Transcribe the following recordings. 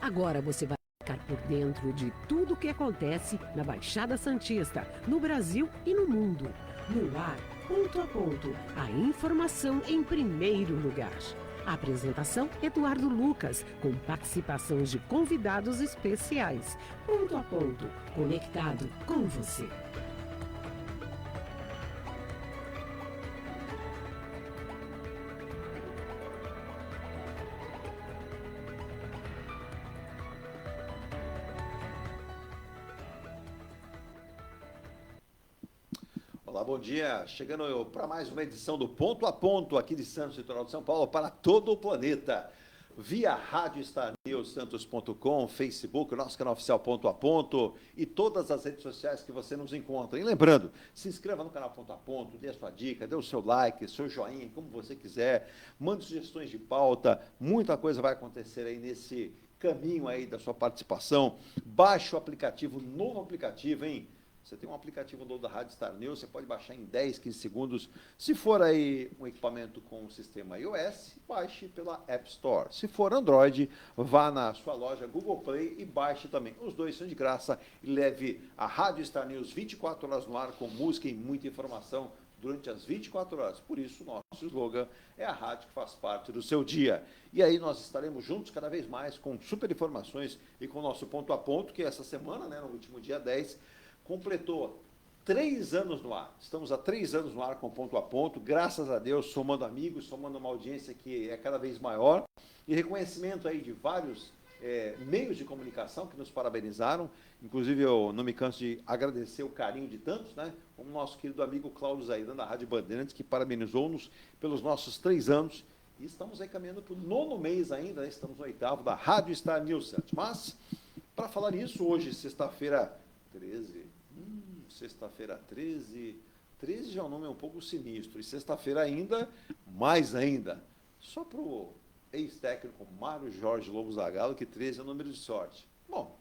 Agora você vai ficar por dentro de tudo o que acontece na Baixada Santista, no Brasil e no mundo. No ar, ponto a ponto, a informação em primeiro lugar. A apresentação, Eduardo Lucas, com participações de convidados especiais. Ponto a ponto, conectado com você. Olá, bom dia. Chegando para mais uma edição do Ponto a Ponto, aqui de Santos, litoral de São Paulo, para todo o planeta. Via Rádio Star News, santos.com, Facebook, nosso canal oficial Ponto a Ponto e todas as redes sociais que você nos encontra. E lembrando, se inscreva no canal Ponto a Ponto, dê a sua dica, dê o seu like, seu joinha, como você quiser, mande sugestões de pauta, muita coisa vai acontecer aí nesse caminho aí da sua participação. Baixe o aplicativo, novo aplicativo, hein? Você tem um aplicativo novo da Rádio Star News, você pode baixar em 10, 15 segundos. Se for aí um equipamento com o sistema iOS, baixe pela App Store. Se for Android, vá na sua loja Google Play e baixe também. Os dois são de graça e leve a Rádio Star News 24 horas no ar com música e muita informação durante as 24 horas. Por isso, nosso slogan é a rádio que faz parte do seu dia. E aí nós estaremos juntos cada vez mais com super informações e com o nosso Ponto a Ponto, que essa semana, né, no último dia 10, completou 3 anos no ar. Estamos há 3 anos no ar com Ponto a Ponto, graças a Deus, somando amigos, somando uma audiência que é cada vez maior, e reconhecimento aí de vários meios de comunicação que nos parabenizaram. Inclusive, eu não me canso de agradecer o carinho de tantos, né? Como o nosso querido amigo Cláudio Zaidan, da Rádio Bandeirantes, que parabenizou-nos pelos nossos 3 anos. E estamos aí caminhando para o 9º mês ainda, né? Estamos no 8º da Rádio Star News. Mas, para falar isso, hoje, sexta-feira 13... Sexta-feira 13. 13 já é um nome um pouco sinistro. E sexta-feira ainda, mais ainda. Só para o ex-técnico Mário Jorge Lobo Zagallo, que 13 é o número de sorte. Bom,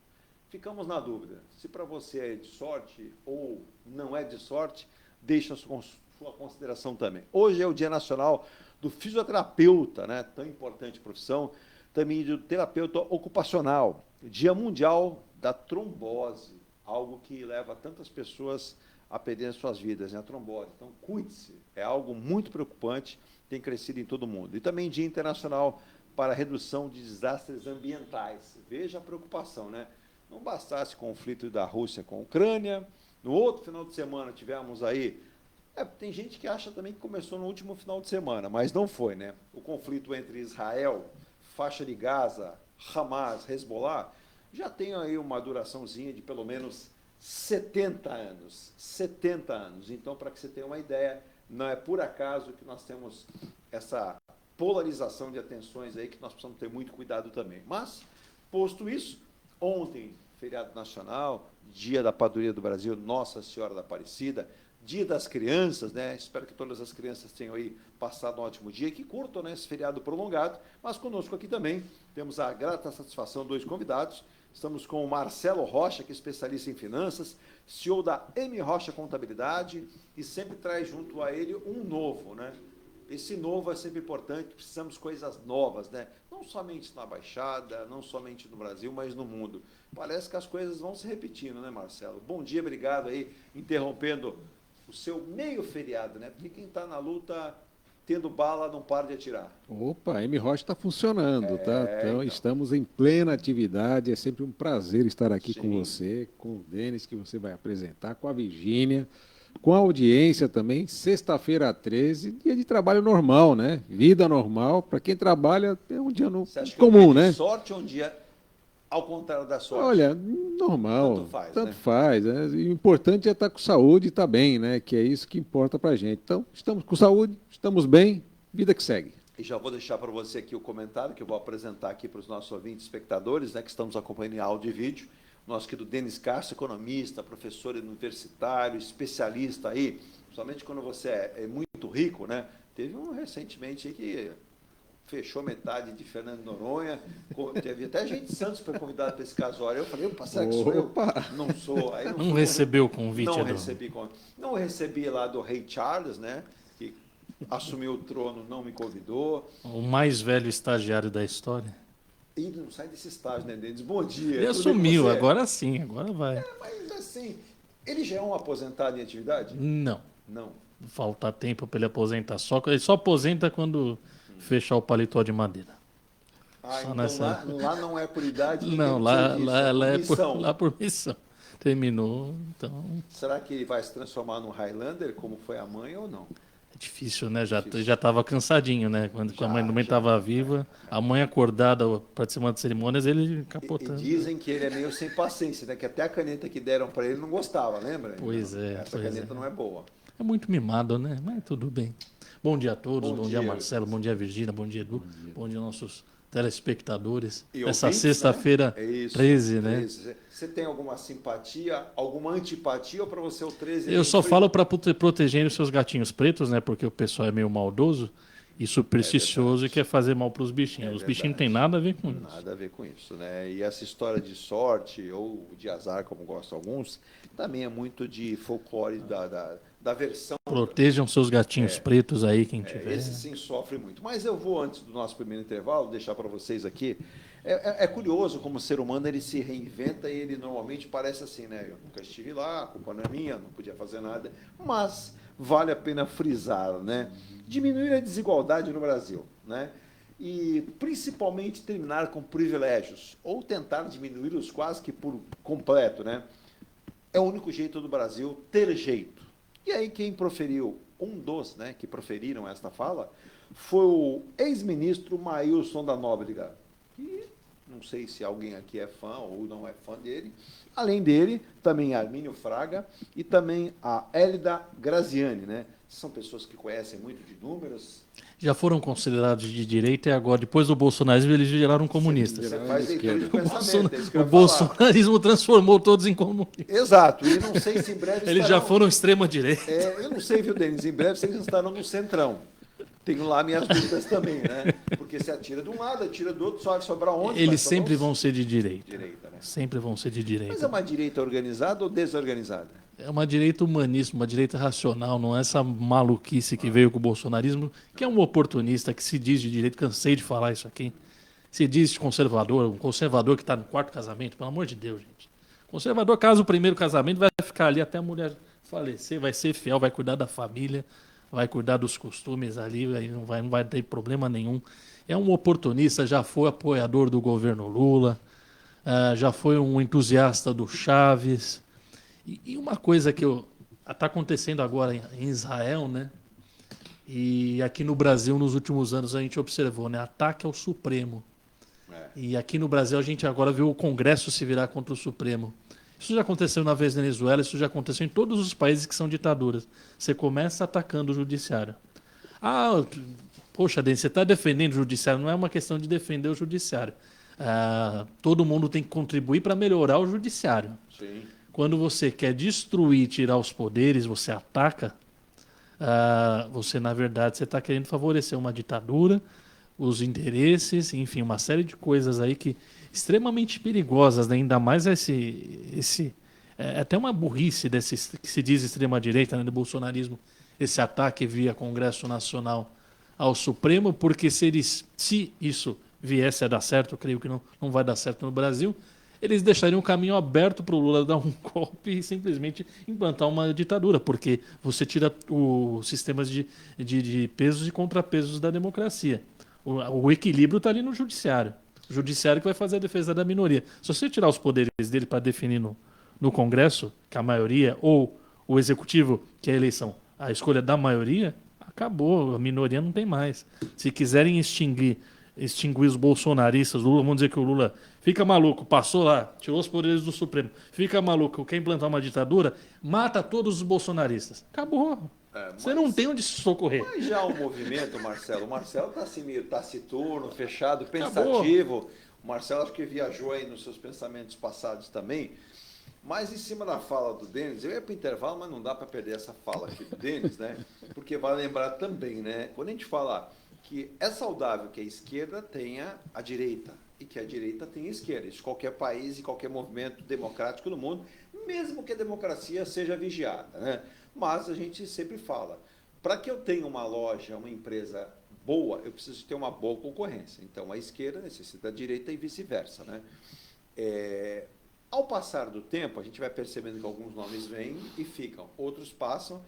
ficamos na dúvida. Se para você é de sorte ou não é de sorte, deixa a sua consideração também. Hoje é o Dia Nacional do Fisioterapeuta, né? Tão importante profissão. Também do terapeuta ocupacional. Dia Mundial da Trombose. Algo que leva tantas pessoas a perderem suas vidas, né? A trombose. Então, cuide-se. É algo muito preocupante, tem crescido em todo o mundo. E também Dia Internacional para a Redução de Desastres Ambientais. Veja a preocupação, né? Não bastasse o conflito da Rússia com a Ucrânia, no outro final de semana tivemos aí... tem gente que acha também que começou no último final de semana, mas não foi, né? O conflito entre Israel, faixa de Gaza, Hamas, Hezbollah... já tem aí uma duraçãozinha de pelo menos 70 anos. 70 anos. Então, para que você tenha uma ideia, não é por acaso que nós temos essa polarização de atenções aí, que nós precisamos ter muito cuidado também. Mas, posto isso, ontem, feriado nacional, Dia da Padroeira do Brasil, Nossa Senhora da Aparecida, Dia das Crianças, né? Espero que todas as crianças tenham aí passado um ótimo dia, que curtam, né, esse feriado prolongado. Mas conosco aqui também temos a grata satisfação de 2 convidados. Estamos com o Marcelo Rocha, que é especialista em finanças, CEO da M Rocha Contabilidade, e sempre traz junto a ele um novo, né? Esse novo é sempre importante, precisamos de coisas novas, né? Não somente na Baixada, não somente no Brasil, mas no mundo. Parece que as coisas vão se repetindo, né, Marcelo? Bom dia, obrigado aí, interrompendo o seu meio feriado, né? Porque quem está na luta, tendo bala, não para de atirar. Opa, a M Rocha está funcionando, tá? Então, estamos em plena atividade, é sempre um prazer estar aqui com você, com o Denis, que você vai apresentar, com a Virgínia, com a audiência também, sexta-feira 13, dia de trabalho normal, né? Vida normal, para quem trabalha é um dia comum, né? Sorte ou um dia ao contrário da sorte? Olha, normal, tanto faz, né? O importante é estar com saúde e estar bem, né? Que é isso que importa para a gente. Então, estamos com saúde, estamos bem, vida que segue. E já vou deixar para você aqui o comentário que eu vou apresentar aqui para os nossos ouvintes espectadores, né, que estamos acompanhando em áudio e vídeo. Nosso querido Denis Castro, economista, professor universitário, especialista aí, principalmente quando você é muito rico, né? Teve um recentemente aí que fechou metade de Fernando Noronha, teve até gente de Santos foi convidado para esse casório. Eu falei, será que sou eu? Não sou. Aí não recebeu o convite? Não recebi lá do rei Charles, né? Que assumiu o trono, não me convidou. O mais velho estagiário da história. Ele não sai desse estágio, né, Denis? Bom dia. Ele Tudo bem com assumiu, você? agora sim, agora vai. Mas assim, ele já é um aposentado em atividade? Não, Não. falta tempo para ele aposentar. Ele só aposenta quando fechar o paletó de madeira. Ah, Só então nessa- lá não é por idade? nem Não, por lá, serviço, lá, lá é missão. lá por missão. Terminou, então Será que ele vai se transformar num Highlander, como foi a mãe, ou não? é difícil, né? Já Difícil. já estava cansadinho, né? Quando a mãe estava viva, a mãe acordada participando de cerimônias, ele E capotando. dizem que ele é meio sem paciência, né? Que até a caneta que deram para ele não gostava, lembra? Pois é, Essa pois caneta é. não é boa. É muito mimado, né? Mas tudo bem. Bom dia a todos, bom dia dia. Marcelo, bom dia Virgínia, bom dia Edu, bom dia nossos telespectadores. E Essa ouvintes, sexta-feira né? É isso, 13, né? 13. Você tem alguma simpatia, alguma antipatia, ou para você o 13 Eu só falo para proteger os seus gatinhos pretos, né? Porque o pessoal é meio maldoso e supersticioso e quer fazer mal para os bichinhos. Os bichinhos não tem nada a ver com isso. Nada a ver com isso, né? E essa história de sorte ou de azar, como gostam alguns, também é muito de folclore da versão. Protejam seus gatinhos pretos aí, quem tiver. Esse sim sofre muito. Mas eu vou, antes do nosso primeiro intervalo, deixar para vocês aqui. É curioso como o ser humano ele se reinventa e ele normalmente parece assim, né? Eu nunca estive lá, a culpa não é minha, não podia fazer nada. Mas vale a pena frisar, né? Diminuir a desigualdade no Brasil, né? E principalmente terminar com privilégios, ou tentar diminuí-los quase que por completo, né? É o único jeito do Brasil ter jeito. E aí quem proferiu, um dos, né, que proferiram esta fala, foi o ex-ministro Maílson da Nóbrega, que não sei se alguém aqui é fã ou não é fã dele. Além dele, também Armínio Fraga e também a Hélida Graziani, né? São pessoas que conhecem muito de números. Já foram considerados de direita e agora, depois do bolsonarismo, eles viraram comunistas. Você faz leitura de O, pensamento, é isso que eu o ia falar. bolsonarismo transformou todos em comunistas. Exato, e não sei se em breve Eles já estarão- foram extrema-direita. Eu não sei, viu, Denis? Em breve vocês estarão no centrão. Tenho lá minhas dúvidas também, né? Porque se atira de um lado, atira do outro, só vai sobrar onde? Vai Eles sobrar sempre os- vão ser de direita. Direita, né? Sempre vão ser de Mas é direita. uma direita organizada ou desorganizada? É uma direita humanista, uma direita racional, não é essa maluquice que veio com o bolsonarismo, que é um oportunista que se diz de direita, cansei de falar isso aqui. Se diz de conservador, um conservador que está no quarto casamento, pelo amor de Deus, gente. Conservador casa o primeiro casamento, vai ficar ali até a mulher falecer, vai ser fiel, vai cuidar da família, vai cuidar dos costumes ali, aí não vai ter problema nenhum. É um oportunista, já foi apoiador do governo Lula, já foi um entusiasta do Chaves. E uma coisa que está acontecendo agora em Israel, né? E aqui no Brasil, nos últimos anos, a gente observou, né? Ataque ao Supremo. E aqui no Brasil, a gente agora viu o Congresso se virar contra o Supremo. Isso já aconteceu na Venezuela, isso já aconteceu em todos os países que são ditaduras. Você começa atacando o judiciário. Ah, poxa, Denis, você está defendendo o judiciário. Não é uma questão de defender o judiciário. Todo mundo tem que contribuir para melhorar o judiciário. Sim. Quando você quer destruir, tirar os poderes, você ataca, você, na verdade, você está querendo favorecer uma ditadura, os interesses, enfim, uma série de coisas aí que extremamente perigosas, né? Ainda mais até uma burrice desse que se diz extrema-direita, né, do bolsonarismo, esse ataque via Congresso Nacional ao Supremo, porque se isso viesse a dar certo, eu creio que não vai dar certo no Brasil, eles deixariam o caminho aberto para o Lula dar um golpe e simplesmente implantar uma ditadura, porque você tira os sistemas de pesos e contrapesos da democracia. O equilíbrio está ali no judiciário. O judiciário que vai fazer a defesa da minoria. Se você tirar os poderes dele para definir no Congresso, que a maioria, ou o executivo, que é a eleição, a escolha da maioria, acabou, a minoria não tem mais. Se quiserem extinguir os bolsonaristas, Lula, vamos dizer que o Lula fica maluco, passou lá, tirou os poderes do Supremo, fica maluco, quer implantar uma ditadura, mata todos os bolsonaristas. Acabou. Você não tem onde se socorrer. Mas já o movimento, Marcelo. O Marcelo está assim meio taciturno, fechado, pensativo. O Marcelo acho que viajou aí nos seus pensamentos passados também. Mas em cima da fala do Denis, eu ia para o intervalo, mas não dá para perder essa fala aqui do Denis, né? Porque vai lembrar também, né? Quando a gente fala que é saudável que a esquerda tenha a direita e que a direita tenha a esquerda. Isso qualquer país e qualquer movimento democrático no mundo, mesmo que a democracia seja vigiada, né? Mas a gente sempre fala, para que eu tenha uma loja, uma empresa boa, eu preciso ter uma boa concorrência. Então, a esquerda necessita da direita e vice-versa, né? Ao passar do tempo, a gente vai percebendo que alguns nomes vêm e ficam, outros passam.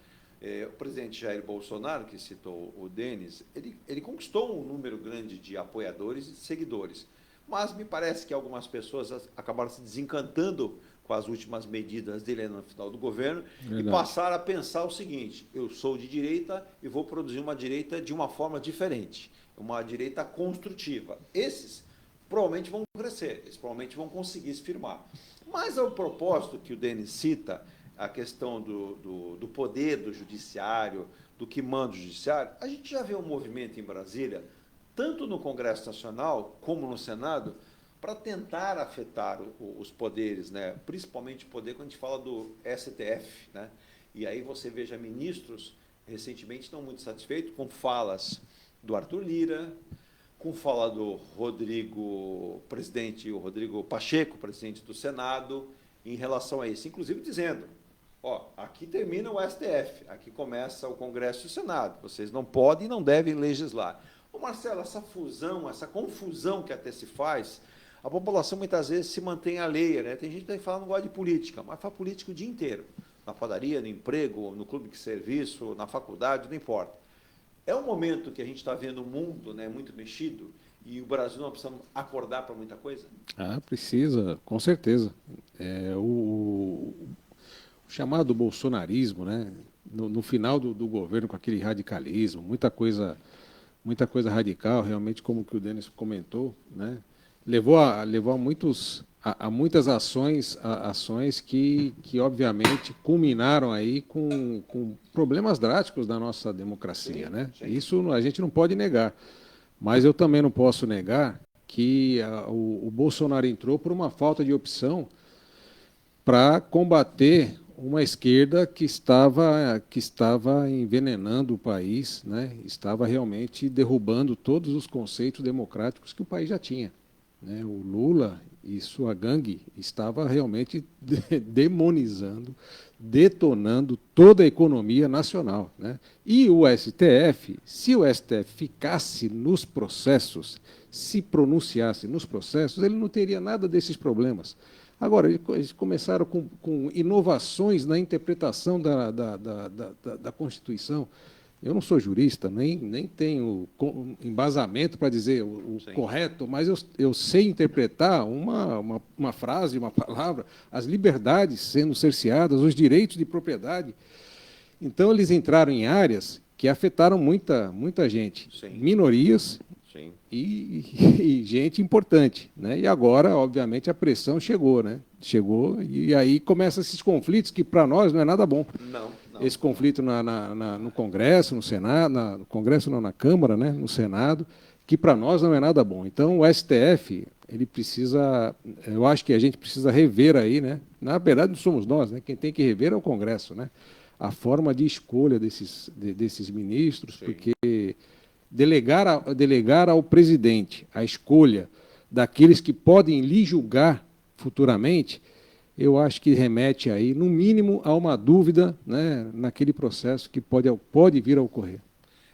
O presidente Jair Bolsonaro, que citou o Denis, ele conquistou um número grande de apoiadores e de seguidores, mas me parece que algumas pessoas acabaram se desencantando com as últimas medidas dele no final do governo. Verdade. E passaram a pensar o seguinte: eu sou de direita e vou produzir uma direita de uma forma diferente, uma direita construtiva. Esses provavelmente vão crescer, eles provavelmente vão conseguir se firmar. Mas ao propósito que o Denis cita, a questão do poder do judiciário, do que manda o judiciário, a gente já vê um movimento em Brasília, tanto no Congresso Nacional como no Senado, para tentar afetar os poderes, né? Principalmente o poder quando a gente fala do STF, né? E aí você veja ministros, recentemente, não muito satisfeitos com falas do Arthur Lira, com fala do Rodrigo Pacheco, presidente do Senado, em relação a isso, inclusive dizendo: aqui termina o STF, aqui começa o Congresso e o Senado, vocês não podem e não devem legislar. Marcelo, essa fusão, essa confusão que até se faz, a população muitas vezes se mantém alheia, né? Tem gente que fala que não gosta de política, mas faz política o dia inteiro, na padaria, no emprego, no clube de serviço, na faculdade, não importa. É um momento que a gente está vendo o mundo, né, muito mexido, e o Brasil não precisa acordar para muita coisa? Precisa, com certeza. O chamado bolsonarismo, né, no final do governo, com aquele radicalismo, muita coisa radical, realmente, como que o Denis comentou, né, levou a muitas ações que obviamente culminaram aí com problemas drásticos da nossa democracia, sim, né? Sim. Isso a gente não pode negar, mas eu também não posso negar que o Bolsonaro entrou por uma falta de opção para combater uma esquerda que estava envenenando o país, né? Estava realmente derrubando todos os conceitos democráticos que o país já tinha, né? O Lula e sua gangue estava realmente demonizando, detonando toda a economia nacional, né? E o STF, se o STF ficasse nos processos, se pronunciasse nos processos, ele não teria nada desses problemas. Agora, eles começaram com inovações na interpretação da Constituição. Eu não sou jurista, nem tenho embasamento para dizer o correto, mas eu sei interpretar uma frase, uma palavra, as liberdades sendo cerceadas, os direitos de propriedade. Então, eles entraram em áreas que afetaram muita gente, sim, minorias, sim, e gente importante, né? E agora, obviamente, a pressão chegou, né? Chegou, e aí começam esses conflitos que, para nós, não é nada bom. Não. Esse conflito no Congresso, no Senado, no Congresso não, na Câmara, né, no Senado, que para nós não é nada bom. Então, o STF, ele precisa, eu acho que a gente precisa rever aí, né? Na verdade, não somos nós, né? Quem tem que rever é o Congresso, né? A forma de escolha desses ministros, sim, porque delegar ao presidente a escolha daqueles que podem lhe julgar futuramente, eu acho que remete aí, no mínimo, a uma dúvida, né, naquele processo que pode vir a ocorrer.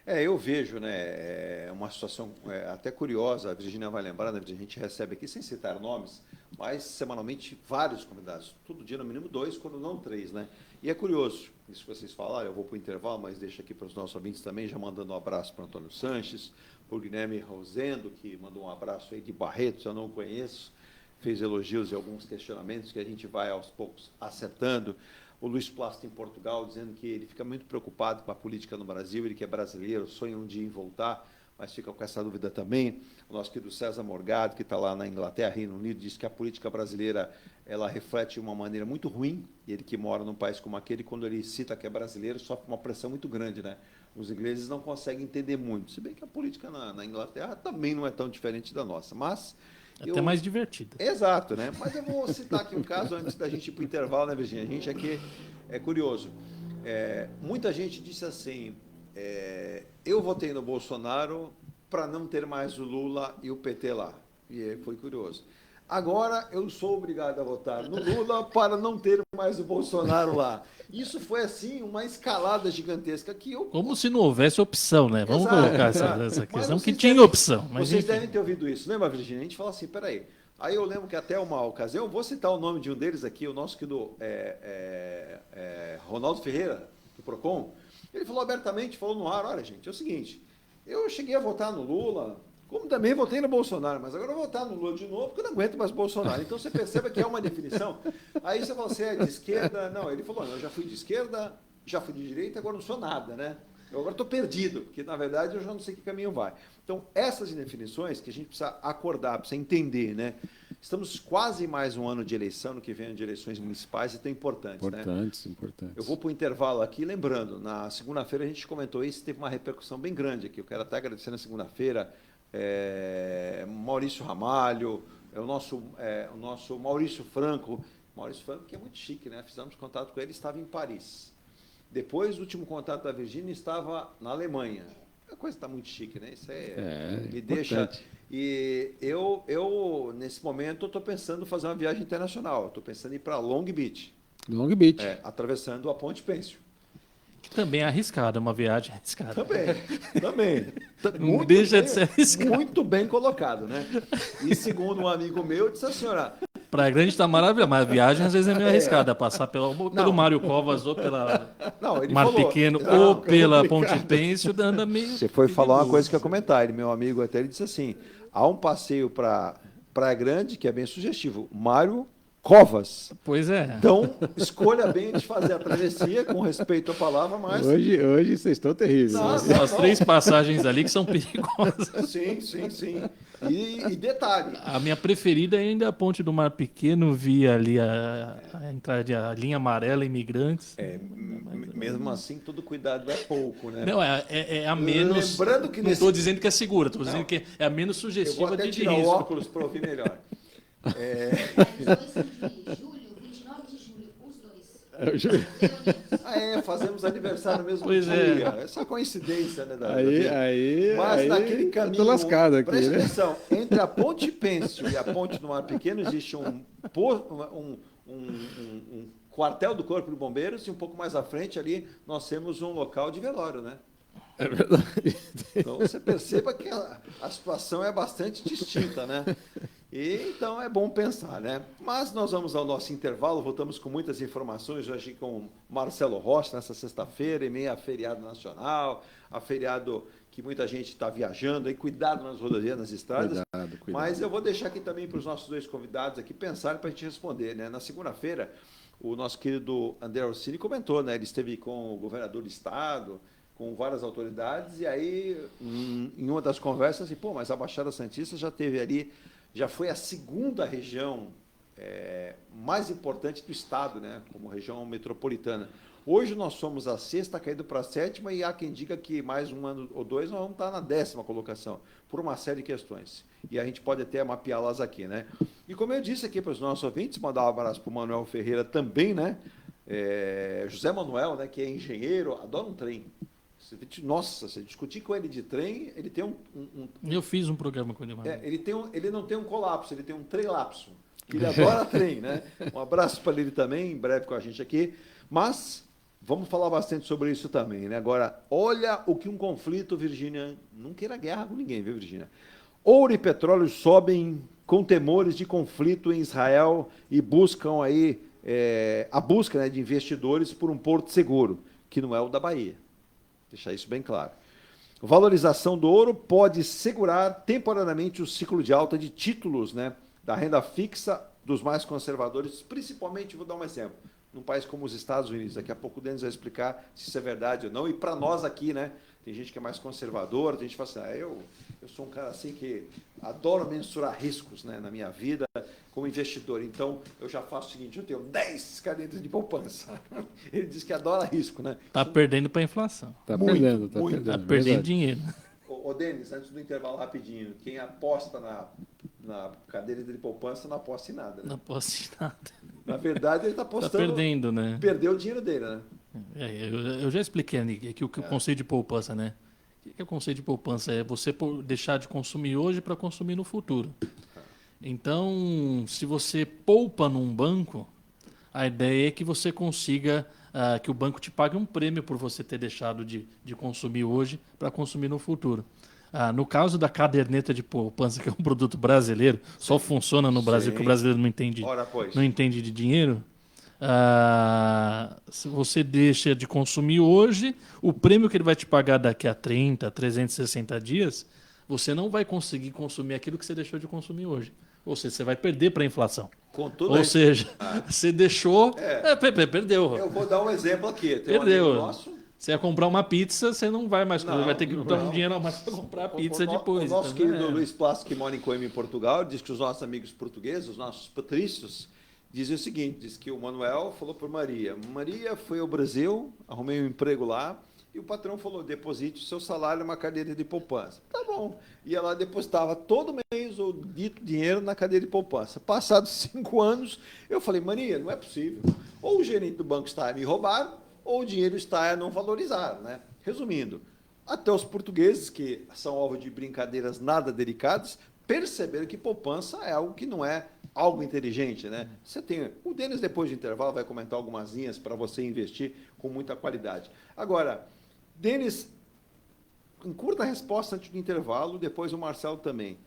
Eu vejo, né, uma situação até curiosa, a Virgínia vai lembrar, né, a gente recebe aqui, sem citar nomes, mas semanalmente vários convidados, todo dia no mínimo 2, quando não 3, né? E é curioso, isso que vocês falaram, eu vou para o intervalo, mas deixo aqui para os nossos ouvintes também, já mandando um abraço para o Antônio Sanches, para o Guilherme Rosendo, que mandou um abraço aí de Barretos, eu não conheço, fez elogios e alguns questionamentos que a gente vai aos poucos acertando. O Luiz Plasta em Portugal, dizendo que ele fica muito preocupado com a política no Brasil, ele que é brasileiro, sonha um dia em voltar, mas fica com essa dúvida também. O nosso querido César Morgado, que está lá na Inglaterra, Reino Unido, diz que a política brasileira ela reflete de uma maneira muito ruim, e ele que mora num país como aquele, quando ele cita que é brasileiro, sofre uma pressão muito grande, né? Os ingleses não conseguem entender muito, se bem que a política na Inglaterra também não é tão diferente da nossa, mas... Até mais divertida. Exato, né? Mas eu vou citar aqui um caso antes da gente ir para o intervalo, né, Virginia? A gente aqui é curioso. Muita gente disse assim, eu votei no Bolsonaro para não ter mais o Lula e o PT lá. E foi curioso. Agora eu sou obrigado a votar no Lula para não ter mais o Bolsonaro lá. Isso foi, assim, uma escalada gigantesca que eu... Como se não houvesse opção, né? Vamos Exato, colocar exato. essa Mas questão que vocês tinha devem- opção. Mas Vocês enfim. devem ter ouvido isso, lembra, Virginia? A gente fala assim, peraí. Aí eu lembro que até uma ocasião, eu vou citar o nome de um deles aqui, o nosso querido Ronaldo Ferreira, do PROCON. Ele falou abertamente, falou no ar, olha, gente, é o seguinte, eu cheguei a votar no Lula, como também votei no Bolsonaro, mas agora eu vou votar no Lula de novo, porque eu não aguento mais Bolsonaro. Então você percebe que é uma definição. Aí você fala, você é de esquerda? Não, ele falou, não, eu já fui de esquerda, já fui de direita, agora não sou nada, né? Eu agora estou perdido, porque na verdade eu já não sei que caminho vai. Então, essas definições que a gente precisa acordar, precisa entender, né? Estamos quase mais um ano de eleição, no que vem de eleições municipais, e tão importantes, né? Importantes. Eu vou para o intervalo aqui, lembrando, na segunda-feira a gente comentou isso, teve uma repercussão bem grande aqui. Eu quero até agradecer na segunda-feira Maurício Ramalho, o nosso Maurício Franco, que é muito chique, né? Fizemos contato com ele, estava em Paris. Depois, o último contato da Virgínia estava na Alemanha. A coisa está muito chique, né? Isso me deixa... E eu nesse momento, estou pensando em fazer uma viagem internacional. Estou pensando em ir para Long Beach. Long Beach. Atravessando a Ponte Pêncil. Que também é arriscada, uma viagem arriscada. Também. Não deixa de ser arriscado. Muito bem colocado, né? E segundo um amigo meu, disse a senhora... Praia Grande está maravilhosa, mas a viagem às vezes é meio arriscada. Passar pelo Mário Covas ou pela Mar Pequeno ou pela Ponte Pêncil, anda meio... Você foi falar uma coisa que eu ia comentar. Meu amigo até ele disse assim, há um passeio para Praia Grande que é bem sugestivo. Mário Covas. Pois é. Então, escolha bem de fazer a travessia, com respeito à palavra, mas... Hoje vocês estão terríveis. Não, As 3 passagens ali que são perigosas. Sim. E detalhe... A minha preferida é ainda a Ponte do Mar Pequeno, via ali a entrada, a linha amarela, imigrantes. Mesmo assim, todo cuidado é pouco, né? Não, é a menos... Lembrando que não estou dizendo que é segura, estou dizendo que é a menos Eu vou sugestiva até de tirar o risco. óculos para ouvir melhor. Os dois são de julho, 29 de julho, os dois. Fazemos aniversário no mesmo Pois dia. Essa coincidência, né? Mas naquele caminho... Eu tô lascado aqui, presta né? atenção, entre a Ponte Pêncil e a Ponte do Mar Pequeno existe um quartel do Corpo de Bombeiros e um pouco mais à frente ali nós temos um local de velório, né? É verdade. Então você perceba que a situação é bastante distinta, né? E, então é bom pensar, né? Mas nós vamos ao nosso intervalo, voltamos com muitas informações, hoje com Marcelo Rocha nessa sexta-feira, em meio a feriado nacional, a feriado que muita gente está viajando, aí cuidado nas rodovias, nas estradas. Cuidado. Mas eu vou deixar aqui também para os nossos 2 convidados aqui pensarem para a gente responder, né? Na segunda-feira, o nosso querido André Orsini comentou, né? Ele esteve com o governador do estado, com várias autoridades, e aí, em uma das conversas, assim, mas a Baixada Santista já teve ali, já foi a segunda região mais importante do estado, né, como região metropolitana. Hoje nós somos a 6ª, caindo para a 7ª, e há quem diga que mais um ano ou 2 nós vamos estar na 10ª colocação, por uma série de questões. E a gente pode até mapeá-las aqui, né? E como eu disse aqui para os nossos ouvintes, mandar um abraço para o Manuel Ferreira também, né? José Manuel, né, que é engenheiro, adora um trem. Nossa, se discutir com ele de trem, ele tem Eu fiz um programa com ele. Ele não tem um colapso, ele tem um trelapso. Ele adora trem, né? Um abraço para ele também, em breve com a gente aqui. Mas vamos falar bastante sobre isso também, né? Agora, olha o que um conflito, Virgínia, não queira guerra com ninguém, viu, Virgínia? Ouro e petróleo sobem com temores de conflito em Israel e buscam aí a busca, né, de investidores por um porto seguro, que não é o da Bahia. Deixar isso bem claro. Valorização do ouro pode segurar temporariamente o ciclo de alta de títulos, né, da renda fixa dos mais conservadores, principalmente, vou dar um exemplo, num país como os Estados Unidos. Daqui a pouco o Denis vai explicar se isso é verdade ou não. E para nós aqui, né, tem gente que é mais conservadora, tem gente que fala assim, eu sou um cara assim que adoro mensurar riscos, né, na minha vida como investidor. Então, eu já faço o seguinte, eu tenho 10 canetas de poupança. Ele diz que adora risco, né? Está perdendo para a inflação. Está muito, perdendo. Está perdendo dinheiro. Ô, Denis, antes do intervalo rapidinho, quem aposta na cadeira de poupança não aposta em nada, né? Não posso ir nada. Na verdade, ele está Está apostando... perdendo, né? Perdeu o dinheiro dele, né? Eu já expliquei aqui o conceito de poupança, né? O que é o conceito de poupança? É você deixar de consumir hoje para consumir no futuro. Então, se você poupa num banco, a ideia é que você consiga que o banco te pague um prêmio por você ter deixado de consumir hoje para consumir no futuro. No caso da caderneta de poupança, que é um produto brasileiro, só funciona no Brasil, porque o brasileiro Ora, pois. não entende de dinheiro. Se você deixa de consumir hoje, o prêmio que ele vai te pagar daqui a 30, 360 dias, você não vai conseguir consumir aquilo que você deixou de consumir hoje. Ou seja, você vai perder para a inflação. Contudo, você deixou, perdeu. Eu vou dar um exemplo aqui. Tem Perdeu. Um amigo nosso, você ia comprar uma pizza, você não vai mais, Não, vai ter que dar não. um dinheiro a mais para comprar a pizza o depois. nosso Então, querido Luiz Plácido, que mora em Coimbra, em Portugal, diz que os nossos amigos portugueses, os nossos patrícios, dizem o seguinte, diz que o Manuel falou para Maria, foi ao Brasil, arrumei um emprego lá, e o patrão falou, deposite o seu salário numa cadeira de poupança. Tá bom. E ela depositava todo mês o dito dinheiro na cadeira de poupança. Passados 5 anos, eu falei, Maria, não é possível. Ou o gerente do banco está a me roubar, ou o dinheiro está a não valorizar, né? Resumindo, até os portugueses, que são alvo de brincadeiras nada delicadas, perceberam que poupança é algo que não é algo inteligente, né? Você tem, o Denis, depois do intervalo, vai comentar algumas linhas para você investir com muita qualidade. Agora, Denis, em curta resposta antes do intervalo, depois o Marcelo também.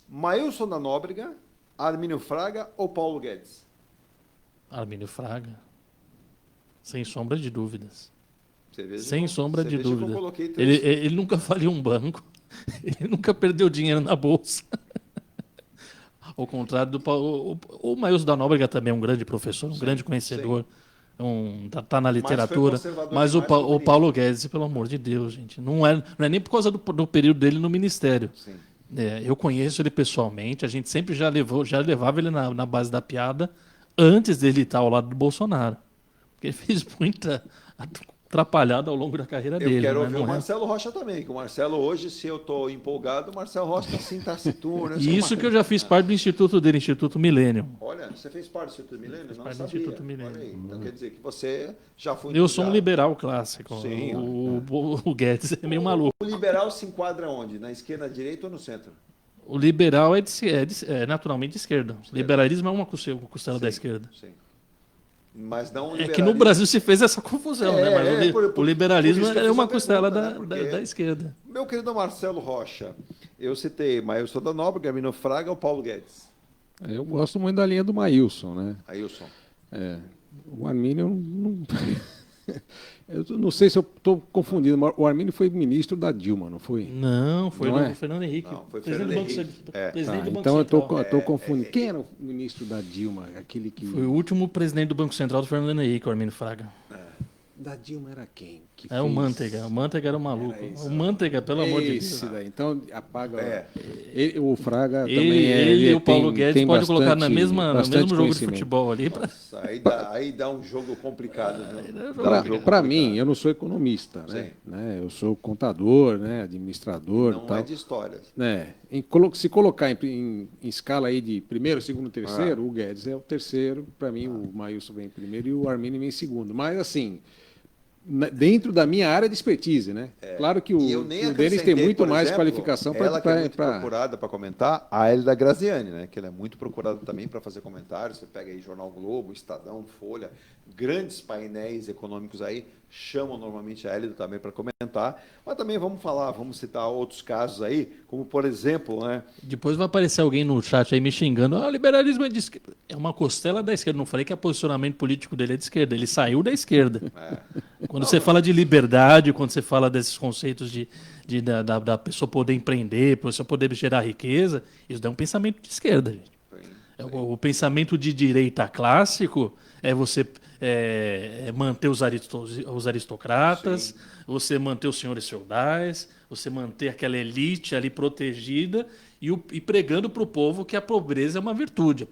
Maílson da Nóbrega, Armínio Fraga ou Paulo Guedes? Armínio Fraga. Sem sombra de dúvidas. Sem sombra de dúvida. Ele nunca faliu um banco. Ele nunca perdeu dinheiro na bolsa. Ao contrário do Paulo. O Maílson da Nóbrega também é um grande professor, um grande conhecedor. Tá na literatura. Mas o Paulo Guedes, pelo amor de Deus, gente. Não é nem por causa do período dele no ministério. Sim. Eu conheço ele pessoalmente. A gente sempre já levava ele na base da piada antes dele estar ao lado do Bolsonaro. Porque ele fez muita atrapalhada ao longo da carreira dele. Eu quero ouvir o Marcelo Rocha também, que o Marcelo hoje, se eu estou empolgado, o Marcelo Rocha está assim, taciturno. E isso que eu já fiz parte do instituto dele, Instituto Milênio. Olha, você fez parte do Instituto Milênio? Não parte do sabia. Instituto Milênio. Olha aí. Então quer dizer que você já foi... Eu sou um liberal clássico. Sim. O Guedes é meio maluco. O liberal se enquadra onde? Na esquerda, na direita ou no centro? O liberal é naturalmente de esquerda. Liberalismo é uma costela da esquerda. Sim. Mas não É que no Brasil se fez essa confusão, né? Mas o liberalismo é uma costela da esquerda. Meu querido Marcelo Rocha, eu citei Maílson da Nóbrega, Armínio Fraga ou Paulo Guedes? Eu gosto muito da linha do Maílson, né? Ailson. O Armínio não... Eu não sei se eu estou confundindo, mas o Armínio foi ministro da Dilma, não foi? Não, foi não do Fernando Henrique. Não, foi presidente Fernando do Banco, Henrique. presidente do Banco então Central. eu estou confundindo. Quem era o ministro da Dilma? Aquele que... Foi o último presidente do Banco Central do Fernando Henrique, o Armínio Fraga. Da Dilma era quem? O Manteiga. O Manteiga era o maluco. O Manteiga, pelo amor de Deus. Daí. Então apaga. O Fraga também ele e o Paulo Guedes tem pode colocar no bastante mesmo jogo de futebol ali. Nossa, aí dá um jogo complicado. Né? Para mim, eu não sou economista, né? Eu sou contador, né? Administrador. Não tal. é de histórias. Se colocar em escala aí de primeiro, segundo, terceiro, o Guedes é o terceiro. Para mim, o Maílson vem em primeiro e o Armínio vem em segundo. Mas assim, dentro da minha área de expertise, né? Claro que o Denis tem muito mais qualificação para... Ela que é muito procurada para comentar, a Hélida Graziani, né? Que ela é muito procurada também para fazer comentários. Você pega aí Jornal Globo, Estadão, Folha, grandes painéis econômicos aí, chamam normalmente a Hélida também para comentar. Mas também vamos citar outros casos aí, como por exemplo, né? Depois vai aparecer alguém no chat aí me xingando. O liberalismo é de esquerda. É uma costela da esquerda. Não falei que o posicionamento político dele é de esquerda. Ele saiu da esquerda. Quando você fala de liberdade, quando você fala desses conceitos da pessoa poder empreender, pessoa poder gerar riqueza, isso é um pensamento de esquerda, gente. O pensamento de direita clássico é você manter os aristocratas, Sim. você manter os senhores feudais, você manter aquela elite ali protegida e pregando para o povo que a pobreza é uma virtude.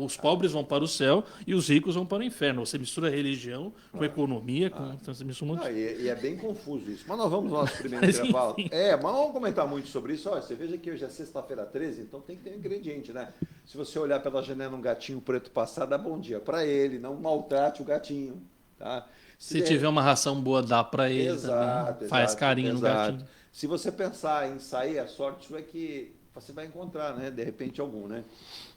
Os pobres vão para o céu e os ricos vão para o inferno. Você mistura religião com economia, você mistura e é bem confuso isso. Mas nós vamos no nosso primeiro intervalo. Mas vamos comentar muito sobre isso. Olha, você veja que hoje é sexta-feira 13, então tem que ter um ingrediente, né? Se você olhar pela janela um gatinho preto passar, dá bom dia para ele, não maltrate o gatinho, tá? Se tiver uma ração boa, dá para ele. Faz carinho no gatinho. Se você pensar em sair, a sorte é que você vai encontrar, né? De repente algum, né?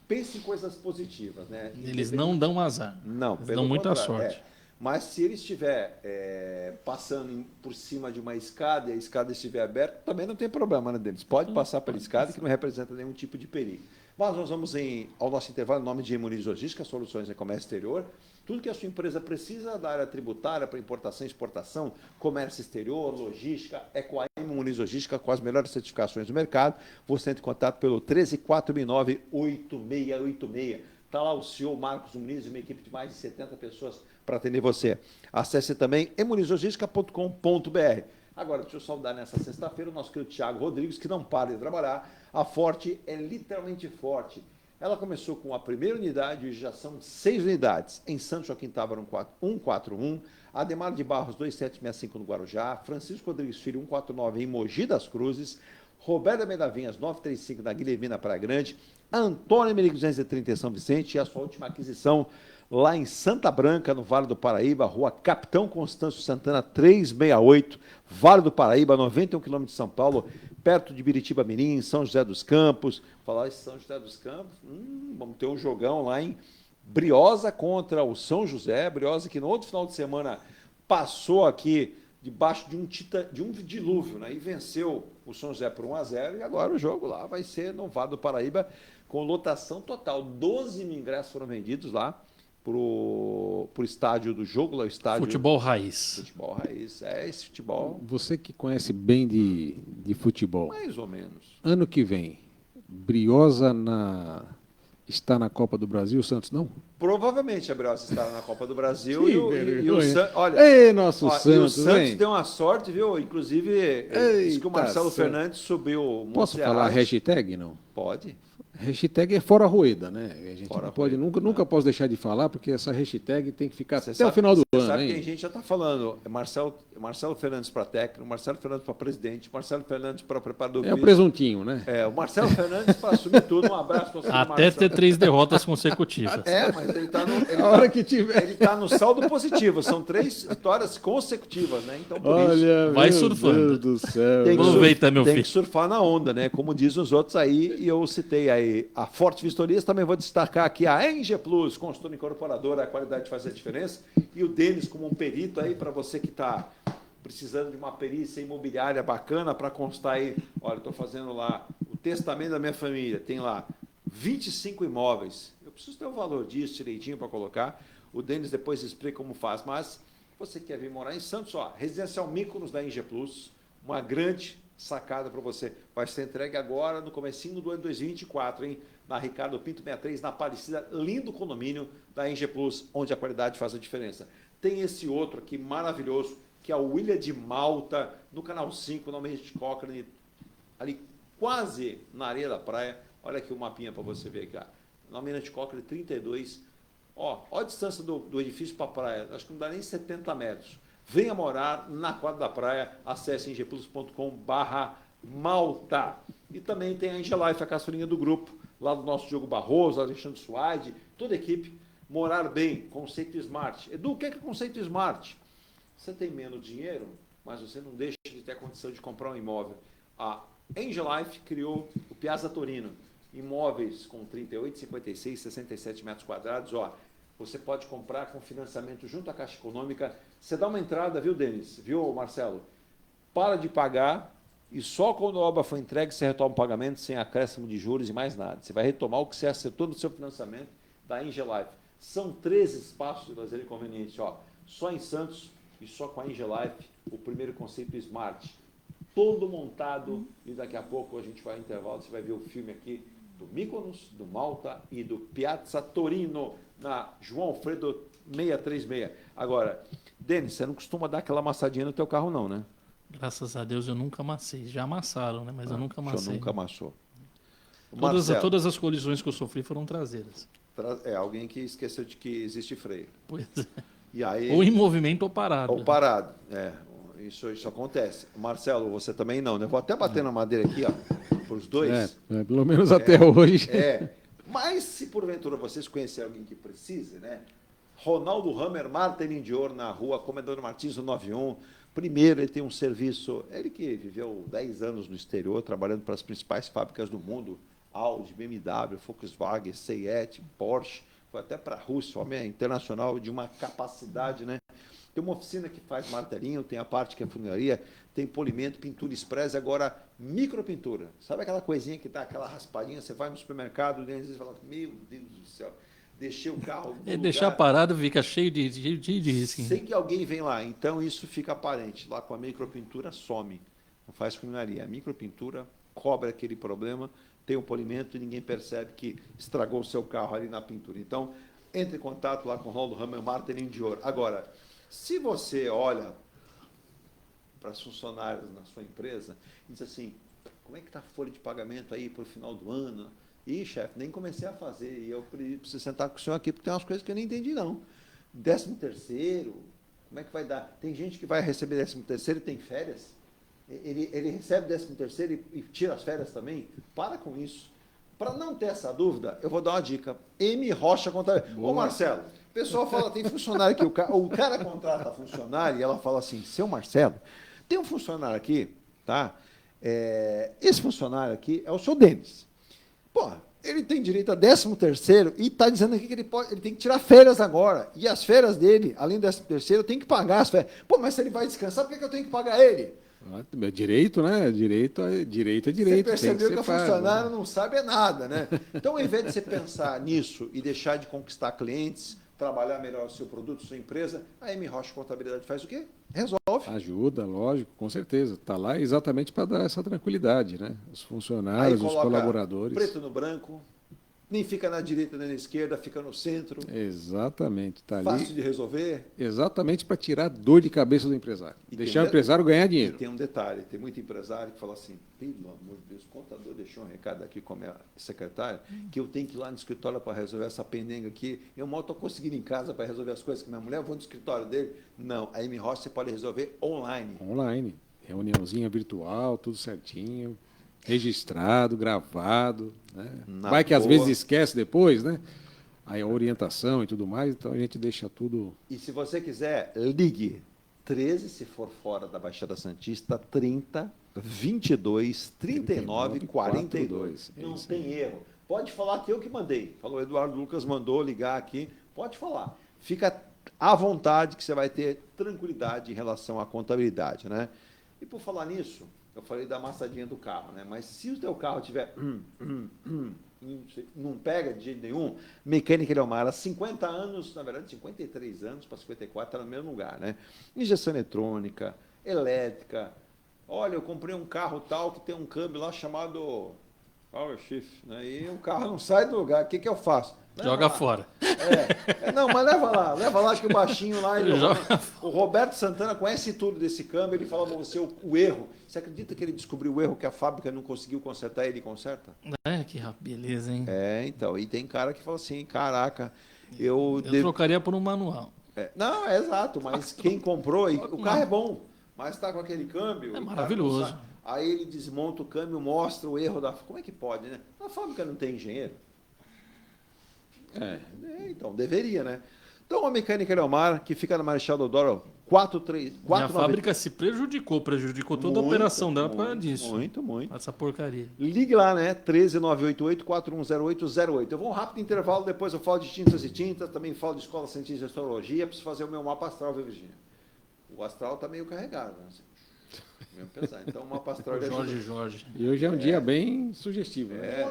Pense em coisas positivas, né? Eles não dão azar. Não, eles pelo dão muita contrário, sorte. Mas se ele estiver passando por cima de uma escada e a escada estiver aberta, também não tem problema, né, Denis? Pode passar pela escada que não representa nenhum tipo de perigo. Mas nós vamos ao nosso intervalo em nome de Muniz Logística, soluções em comércio exterior. Tudo que a sua empresa precisa da área tributária para importação, exportação, comércio exterior, logística, é com a Muniz Logística, com as melhores certificações do mercado. Você entra em contato pelo 13469-8686. Está lá o CEO Marcos Muniz e uma equipe de mais de 70 pessoas para atender você. Acesse também emunizlogistica.com.br. Agora, deixa eu saudar nessa sexta-feira o nosso querido Thiago Rodrigues, que não para de trabalhar. A Forte é literalmente forte. Ela começou com a primeira unidade e já são 6 unidades. Em Santos Joaquim Távora 141, Ademar de Barros 2765 no Guarujá, Francisco Rodrigues Filho 149 em Mogi das Cruzes, Roberto Medavinhas 935 na Guilhermina Praia Grande, Antônio Merigo 230 em São Vicente e a sua última aquisição lá em Santa Branca, no Vale do Paraíba, rua Capitão Constâncio Santana 368, Vale do Paraíba, 91 quilômetros de São Paulo, perto de Biritiba Mirim, São José dos Campos. Falar em São José dos Campos, vamos ter um jogão lá em Briosa contra o São José. Briosa que no outro final de semana passou aqui debaixo de um dilúvio, né? E venceu o São José por 1-0, e agora o jogo lá vai ser no Vale do Paraíba com lotação total. 12 mil ingressos foram vendidos lá pro estádio do jogo, lá o estádio... Futebol raiz. Futebol raiz, esse futebol... Você que conhece bem de futebol, Mais ou menos. ano que vem, Briosa está na Copa do Brasil, o Santos não? Provavelmente a Briosa estará na Copa do Brasil Que e o vergonha. Santos... Olha, Ei, nosso ó, Santos, e o Santos hein? deu uma sorte, viu? Inclusive, diz que o Eita, Marcelo Santos. Fernandes subiu... o Posso Monserrate. falar hashtag, não? Pode. Hashtag é fora Rueda, né? A gente Fora não pode, Rueda, nunca posso deixar de falar, porque essa hashtag tem que ficar Você até sabe- o final do você ano, sabe hein? que a gente já está falando. Marcelo Fernandes para técnico, Marcelo Fernandes para presidente, Marcelo Fernandes para preparador É o físico. presuntinho, né? O Marcelo Fernandes para assumir tudo. Um abraço para o Até ter 3 derrotas consecutivas. Mas ele está A hora que tiver. ele tá no saldo positivo. São 3 vitórias consecutivas, né? Então, por isso, Olha, Vai meu surfando. Deus do céu. tem que, Aproveita, meu tem filho. que surfar na onda, né? Como dizem os outros aí, e eu citei aí a Forte Vistorias, também vou destacar aqui a Enge Plus, consultora incorporadora, a qualidade faz a diferença, e o Denis como um perito aí, para você que está precisando de uma perícia imobiliária bacana para constar aí, olha, estou fazendo lá o testamento da minha família, tem lá 25 imóveis, eu preciso ter o valor disso direitinho para colocar, o Denis depois explica como faz, mas você quer vir morar em Santos, ó, Residencial Mykonos da Enge Plus, uma grande sacada para você, vai ser entregue agora no comecinho do ano 2024, hein? Na Ricardo Pinto 63, na Aparecida, lindo condomínio da Enge Plus, onde a qualidade faz a diferença. Tem esse outro aqui maravilhoso, que é o Ilha de Malta, no Canal 5, no Almirante Cochrane, ali quase na areia da praia. Olha aqui o mapinha para você ver aqui. No Almirante Cochrane 32. Ó a distância do edifício para a praia, acho que não dá nem 70 metros. Venha morar na quadra da praia, acesse engeplus.com/Malta. E também tem a Engelife, a caçulinha do grupo, lá do nosso Diogo Barroso, Alexandre Suaide, toda a equipe. Morar bem, conceito Smart. Edu, o que é conceito Smart? Você tem menos dinheiro, mas você não deixa de ter a condição de comprar um imóvel. A Engelife criou o Piazza Torino, imóveis com 38, 56, 67 metros quadrados. Ó, você pode comprar com financiamento junto à Caixa Econômica. Você dá uma entrada, viu, Denis? Viu, Marcelo? Para de pagar e só quando a obra for entregue você retoma o pagamento sem acréscimo de juros e mais nada. Você vai retomar o que você acertou no seu financiamento da Engelife. São 13 espaços de lazer inconveniente, ó, só em Santos e só com a Engelife, o primeiro conceito Smart. Todo montado e daqui a pouco a gente vai ao intervalo, você vai ver o filme aqui do Mykonos, do Malta e do Piazza Torino, na João Alfredo 636. Agora, Denis, você não costuma dar aquela amassadinha no teu carro não, né? Graças a Deus eu nunca amassei. Já amassaram, né? Mas eu nunca O senhor amassei. nunca amassou. Todas as colisões que eu sofri foram traseiras. Alguém que esqueceu de que existe freio. Pois é. E aí, Ou em movimento ou parado. ou parado. Isso acontece. Marcelo, você também não, né? Vou até bater na madeira aqui, ó, para os dois. Pelo menos até hoje. Mas se porventura vocês conhecerem alguém que precise, né? Ronaldo Hammer Marteling de Ouro, na rua Comendador Martins, no 91. Primeiro, ele tem um serviço, ele que viveu 10 anos no exterior, trabalhando para as principais fábricas do mundo, Audi, BMW, Volkswagen, Seat, Porsche, foi até para a Rússia, o homem é internacional de uma capacidade, né? Tem uma oficina que faz martelinho, tem a parte que é funilaria, tem polimento, pintura express, agora micropintura. Sabe aquela coisinha que dá aquela raspadinha, você vai no supermercado, e às vezes fala, meu Deus do céu, deixei o carro no lugar. Deixar parado fica cheio de risco. Sem que alguém venha lá. Então, isso fica aparente. Lá com a micropintura, some. Não faz funilaria. A micropintura cobre aquele problema, tem um polimento e ninguém percebe que estragou o seu carro ali na pintura. Então, entre em contato lá com o Ronaldo Hammer, martelinho de ouro. Agora, se você olha para os funcionários na sua empresa e diz assim, como é que está a folha de pagamento aí para o final do ano? Ih, chefe, nem comecei a fazer. E eu preciso sentar com o senhor aqui, porque tem umas coisas que eu não entendi, não. 13º, como é que vai dar? Tem gente que vai receber 13º e tem férias. Ele recebe 13º e tira as férias também. Para com isso. Para não ter essa dúvida, eu vou dar uma dica. M. Rocha Contabilidade. Ô, Marcelo, o pessoal fala, tem funcionário aqui, o cara contrata funcionário e ela fala assim, seu Marcelo, tem um funcionário aqui, tá? Esse funcionário aqui é o seu Denis. Pô, ele tem direito a 13º e está dizendo aqui que ele tem que tirar férias agora. E as férias dele, além do 13º, tem que pagar as férias. Pô, mas se ele vai descansar, por que eu tenho que pagar ele? Direito, né? Direito é direito. Você percebeu que o pago, funcionário né? não sabe nada, né? Então, ao invés de você pensar nisso e deixar de conquistar clientes, trabalhar melhor o seu produto, sua empresa, a M. Rocha Contabilidade faz o quê? Resolve. Ajuda, lógico, com certeza. Está lá exatamente para dar essa tranquilidade, né? Os funcionários, os colaboradores. Preto no branco, nem fica na direita nem na esquerda, fica no centro. Exatamente, está ali. Fácil de resolver. Exatamente para tirar dor de cabeça do empresário. E deixar o empresário ganhar dinheiro. E tem um detalhe, tem muito empresário que fala assim, pelo amor de Deus, o contador deixou um recado aqui com a minha secretária, que eu tenho que ir lá no escritório para resolver essa pendenga aqui. Eu mal estou conseguindo em casa para resolver as coisas com minha mulher, eu vou no escritório dele. Não, a M. Rocha você pode resolver online. Online. Reuniãozinha virtual, tudo certinho. Registrado, gravado, né? Vai que às vezes esquece depois, né? Aí a orientação e tudo mais, então a gente deixa tudo. E se você quiser, ligue 13, se for fora da Baixada Santista, 30 22 39 42. Não tem erro. Pode falar que eu que mandei. Falou, Eduardo Lucas mandou ligar aqui. Pode falar. Fica à vontade que você vai ter tranquilidade em relação à contabilidade, né? E por falar nisso, eu falei da amassadinha do carro, né? Mas se o teu carro tiver não pega de jeito nenhum, Mecânica Eleomar, há 50 anos, na verdade 53 anos para 54, está no mesmo lugar, né? Injeção eletrônica, elétrica. Olha, eu comprei um carro tal que tem um câmbio lá chamado Power Shift, né? E o carro não sai do lugar. O que eu faço? Joga fora. Não, mas leva lá que o baixinho lá, o Roberto Santana conhece tudo desse câmbio, ele fala para você o erro. Você acredita que ele descobriu o erro que a fábrica não conseguiu consertar, ele conserta? Que beleza, hein? Então, e tem cara que fala assim, caraca, eu trocaria por um manual. Não, é exato, mas quem comprou, o carro é bom, mas está com aquele câmbio... É maravilhoso. Aí ele desmonta o câmbio, mostra o erro da... Como é que pode, né? A fábrica não tem engenheiro. Então, deveria, né? Então, a Mecânica Eleomar, que fica na Marechal Deodoro 434... A fábrica se prejudicou toda a operação dela por causa disso. Muito. Essa porcaria. Ligue lá, né? 13988-410808. Eu vou um rápido intervalo, depois eu falo de tintas e tintas, também falo de Escola Científica de Astrologia, preciso fazer o meu mapa astral, viu, Virgínia? O astral está meio carregado, né? Mesmo pesado. Então, o mapa astral... Jorge. E hoje é um dia bem sugestivo, né?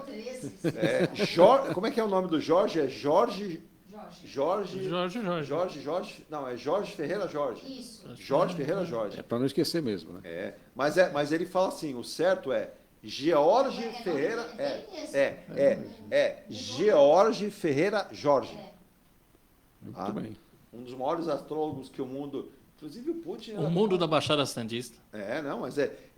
Como é que é o nome do Jorge? É Jorge... Jorge. Não, é Jorge Ferreira Jorge. Isso. Jorge Ferreira Jorge. É para não esquecer mesmo, né? Mas ele fala assim, o certo é George Ferreira... George Ferreira Jorge. Muito bem. Um dos maiores astrólogos que o mundo... Inclusive o Putin... O mundo da Baixada Santista.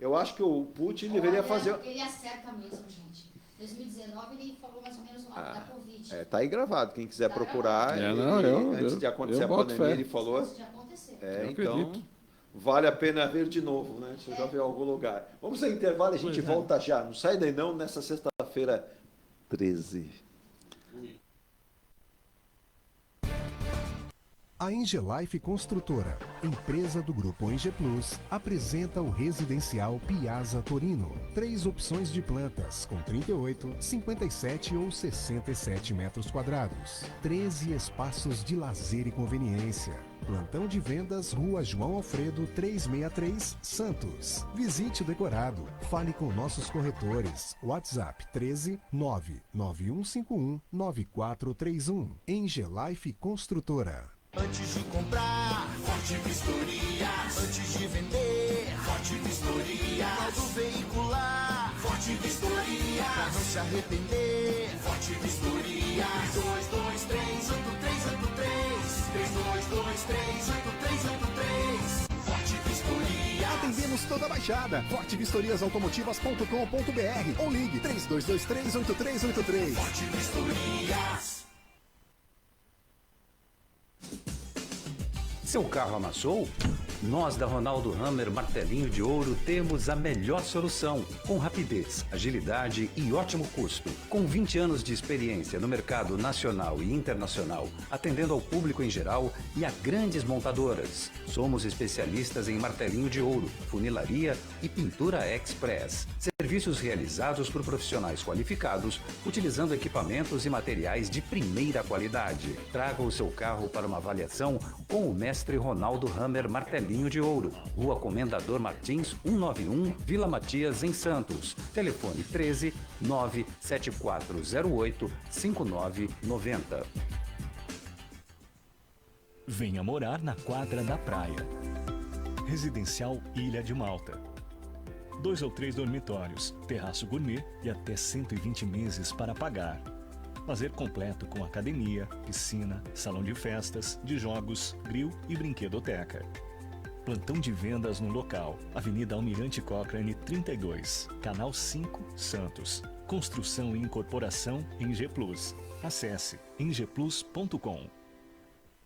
Eu acho que o Putin deveria fazer... Ele acerta mesmo, gente. 2019 ele falou mais ou menos o nome da Covid. Tá aí gravado, quem quiser procurar. Antes de acontecer a pandemia, ele falou. Antes de acontecer. Então, vale a pena ver de novo, né? Se eu já vi em algum lugar. Vamos ao intervalo e a gente volta já. Não sai daí não, nessa sexta-feira 13. A Engelife Construtora, empresa do Grupo Enge Plus, apresenta o residencial Piazza Torino. 3 opções de plantas, com 38, 57 ou 67 metros quadrados. 13 espaços de lazer e conveniência. Plantão de vendas, Rua João Alfredo, 363, Santos. Visite o decorado. Fale com nossos corretores. WhatsApp 13 99151 9431. Engelife Construtora. Antes de comprar, Forte Vistorias. Antes de vender, Forte Vistorias. Modo veicular, Forte Vistorias. Pra não se arrepender, Forte Vistorias. 3223-8383. 3223-8383. Forte Vistorias. Atendemos toda a Baixada. fortevistoriasautomotivas.com.br ou ligue 3223-8383. Forte Vistorias. Seu carro amassou? Nós da Ronaldo Hammer Martelinho de Ouro temos a melhor solução, com rapidez, agilidade e ótimo custo. Com 20 anos de experiência no mercado nacional e internacional, atendendo ao público em geral e a grandes montadoras. Somos especialistas em martelinho de ouro, funilaria e pintura express. Serviços realizados por profissionais qualificados, utilizando equipamentos e materiais de primeira qualidade. Traga o seu carro para uma avaliação com o mestre Ronaldo Hammer Martelinho de Ouro, Rua Comendador Martins, 191, Vila Matias, em Santos. Telefone 13 97408 5990. Venha morar na quadra da praia. Residencial Ilha de Malta. 2 ou 3 dormitórios, terraço gourmet e até 120 meses para pagar. Lazer completo com academia, piscina, salão de festas, de jogos, grill e brinquedoteca. Plantão de vendas no local. Avenida Almirante Cochrane 32, Canal 5, Santos. Construção e incorporação Enge Plus. Acesse engeplus.com.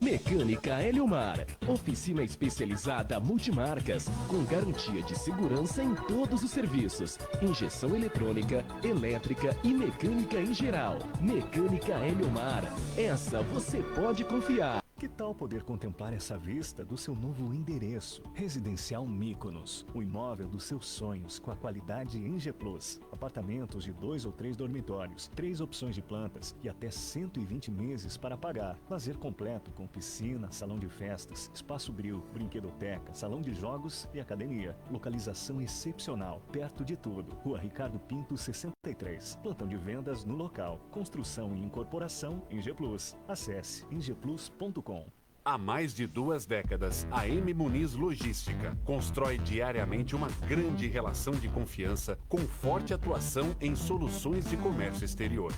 Mecânica Eliomar, oficina especializada multimarcas, com garantia de segurança em todos os serviços, injeção eletrônica, elétrica e mecânica em geral. Mecânica Eliomar, essa você pode confiar. Que tal poder contemplar essa vista do seu novo endereço? Residencial Mykonos, o imóvel dos seus sonhos com a qualidade Enge Plus. Apartamentos de 2 ou 3 dormitórios, 3 opções de plantas e até 120 meses para pagar. Lazer completo com piscina, salão de festas, espaço grill, brinquedoteca, salão de jogos e academia. Localização excepcional, perto de tudo. Rua Ricardo Pinto 63. Plantão de vendas no local. Construção e incorporação Enge Plus. Acesse engeplus.com. Há mais de 2 décadas, a M. Muniz Logística constrói diariamente uma grande relação de confiança com forte atuação em soluções de comércio exterior.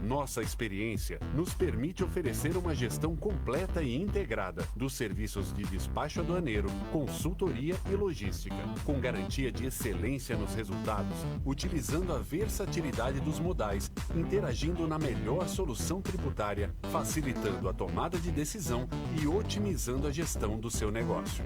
Nossa experiência nos permite oferecer uma gestão completa e integrada dos serviços de despacho aduaneiro, consultoria e logística, com garantia de excelência nos resultados, utilizando a versatilidade dos modais, interagindo na melhor solução tributária, facilitando a tomada de decisão e otimizando a gestão do seu negócio.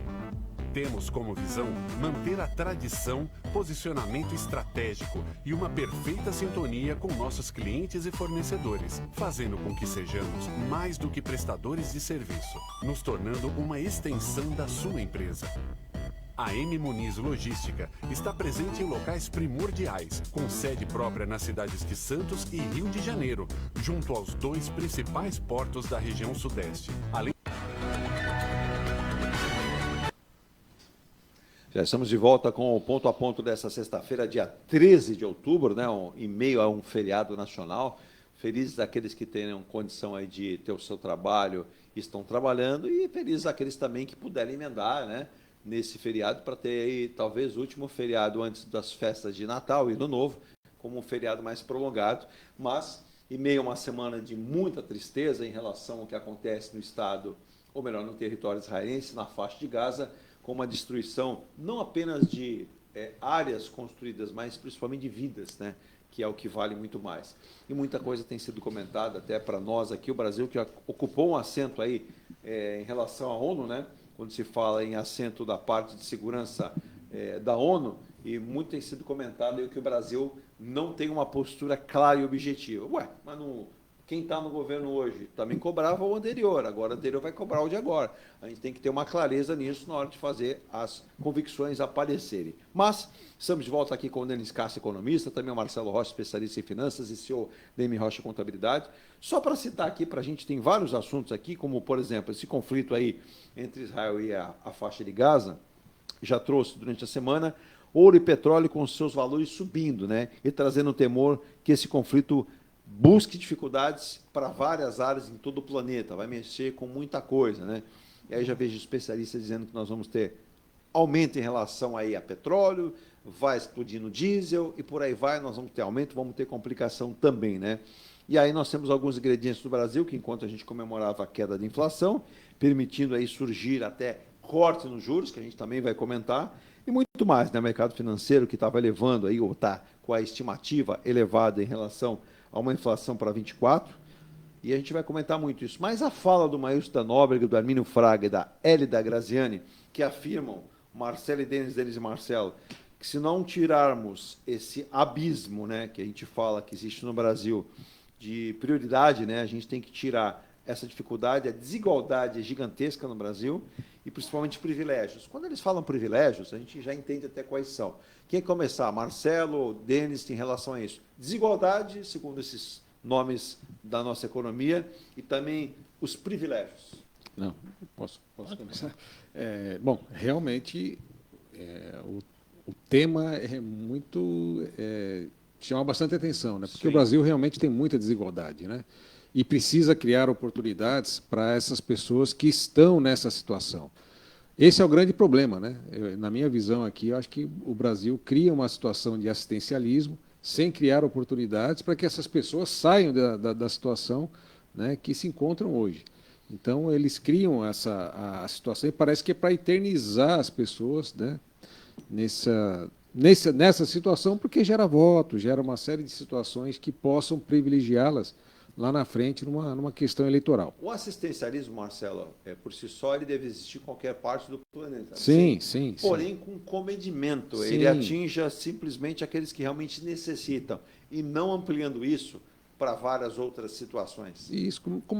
Temos como visão manter a tradição, posicionamento estratégico e uma perfeita sintonia com nossos clientes e fornecedores, fazendo com que sejamos mais do que prestadores de serviço, nos tornando uma extensão da sua empresa. A M. Muniz Logística está presente em locais primordiais, com sede própria nas cidades de Santos e Rio de Janeiro, junto aos 2 principais portos da região sudeste. Já estamos de volta com o ponto a ponto dessa sexta-feira, dia 13 de outubro, né, em meio a um feriado nacional. Felizes aqueles que tenham condição aí de ter o seu trabalho e estão trabalhando, e felizes aqueles também que puderem emendar, né, nesse feriado, para ter aí, talvez o último feriado antes das festas de Natal e Ano Novo, como um feriado mais prolongado, mas em meio a uma semana de muita tristeza em relação ao que acontece no estado, ou melhor, no território israelense, na faixa de Gaza, com uma destruição não apenas de áreas construídas, mas principalmente de vidas, né, que é o que vale muito mais. E muita coisa tem sido comentada até para nós aqui, o Brasil, que ocupou um assento aí em relação à ONU, né, quando se fala em assento da parte de segurança da ONU, e muito tem sido comentado aí que o Brasil não tem uma postura clara e objetiva. Ué, mas não Quem está no governo hoje também cobrava o anterior, agora o anterior vai cobrar o de agora. A gente tem que ter uma clareza nisso na hora de fazer as convicções aparecerem. Mas estamos de volta aqui com o Denis Castro, economista, também o Marcelo Rocha, especialista em finanças, e CEO da M. Rocha Contabilidade. Só para citar aqui, para a gente tem vários assuntos aqui, como, por exemplo, esse conflito aí entre Israel e a faixa de Gaza, já trouxe durante a semana ouro e petróleo com seus valores subindo, né? E trazendo o temor que esse conflito busque dificuldades para várias áreas em todo o planeta, vai mexer com muita coisa, né? E aí já vejo especialistas dizendo que nós vamos ter aumento em relação aí a petróleo, vai explodir no diesel e por aí vai, nós vamos ter aumento, vamos ter complicação também, né? E aí nós temos alguns ingredientes do Brasil que, enquanto a gente comemorava a queda da inflação, permitindo aí surgir até corte nos juros, que a gente também vai comentar, e muito mais, né? O mercado financeiro que estava elevando aí, ou está com a estimativa elevada em relação a uma inflação para 24, e a gente vai comentar muito isso. Mas a fala do Maílson da Nóbrega, do Armínio Fraga e da Hélida Graziani, que afirmam, Marcelo e Denis e Marcelo, que se não tirarmos esse abismo, né, que a gente fala que existe no Brasil, de prioridade, né, a gente tem que tirar essa dificuldade, a desigualdade é gigantesca no Brasil, e principalmente privilégios. Quando eles falam privilégios, a gente já entende até quais são. Quem começar? Marcelo, Denis, em relação a isso. Desigualdade, segundo esses nomes da nossa economia, e também os privilégios. Não, posso começar? Bom, realmente, o tema é muito... chama bastante atenção, né? Porque Sim. O Brasil realmente tem muita desigualdade, né? E precisa criar oportunidades para essas pessoas que estão nessa situação. Esse é o grande problema, né? Na minha visão aqui, eu acho que o Brasil cria uma situação de assistencialismo sem criar oportunidades para que essas pessoas saiam da situação, né, que se encontram hoje. Então, eles criam a situação e parece que é para eternizar as pessoas, né, nessa situação, porque gera voto, gera uma série de situações que possam privilegiá-las lá na frente numa questão eleitoral. O assistencialismo, Marcelo, por si só, ele deve existir em qualquer parte do planeta. Sim, sim. Porém, com comedimento. Sim. Ele atinja simplesmente aqueles que realmente necessitam e não ampliando isso para várias outras situações. Isso, com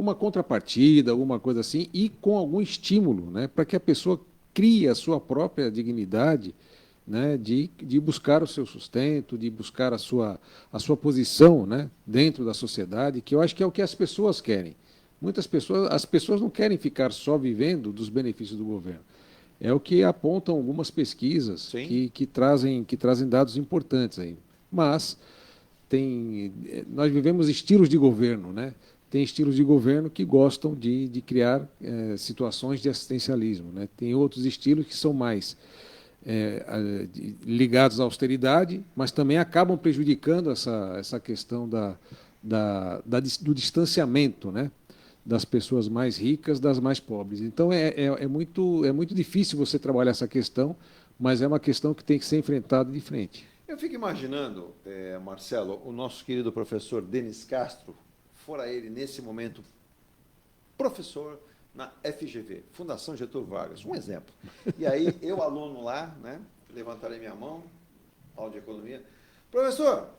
uma contrapartida, alguma coisa assim, e com algum estímulo, né, para que a pessoa crie a sua própria dignidade, né, de buscar o seu sustento, de buscar a sua posição, né, dentro da sociedade, que eu acho que é o que as pessoas querem. As pessoas não querem ficar só vivendo dos benefícios do governo. É o que apontam algumas pesquisas que trazem dados importantes aí. Mas nós vivemos estilos de governo, né? Tem estilos de governo que gostam de criar situações de assistencialismo, né? Tem outros estilos que são mais ligados à austeridade, mas também acabam prejudicando essa questão do distanciamento, né, das pessoas mais ricas das mais pobres. Então, é muito difícil você trabalhar essa questão, mas é uma questão que tem que ser enfrentada de frente. Eu fico imaginando, Marcelo, o nosso querido professor Denis Castro, fora ele, nesse momento, professor na FGV, Fundação Getúlio Vargas, um exemplo. E aí, eu, aluno lá, né, levantarei minha mão, aula de economia, professor,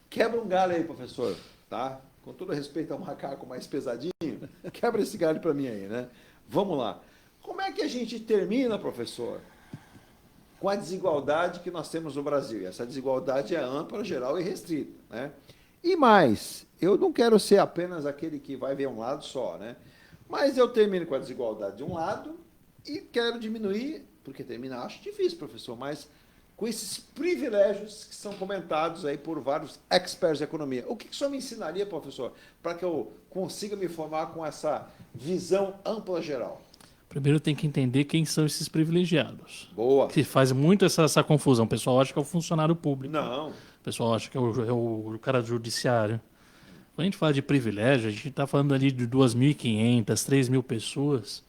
quebra um galho aí, professor, tá? Com todo respeito ao macaco mais pesadinho, quebra esse galho para mim aí, né? Vamos lá. Como é que a gente termina, professor, com a desigualdade que nós temos no Brasil? E essa desigualdade é ampla, geral e restrita, né? E mais, eu não quero ser apenas aquele que vai ver um lado só, né? Mas eu termino com a desigualdade de um lado e quero diminuir, porque terminar acho difícil, professor, mas com esses privilégios que são comentados aí por vários experts de economia. O que o senhor me ensinaria, professor, para que eu consiga me formar com essa visão ampla geral? Primeiro tem que entender quem são esses privilegiados. Boa. Que faz muito essa confusão. O pessoal acha que é o funcionário público. Não. O pessoal acha que é o cara do judiciário. Quando a gente fala de privilégio, a gente está falando ali de 2.500, 3.000 pessoas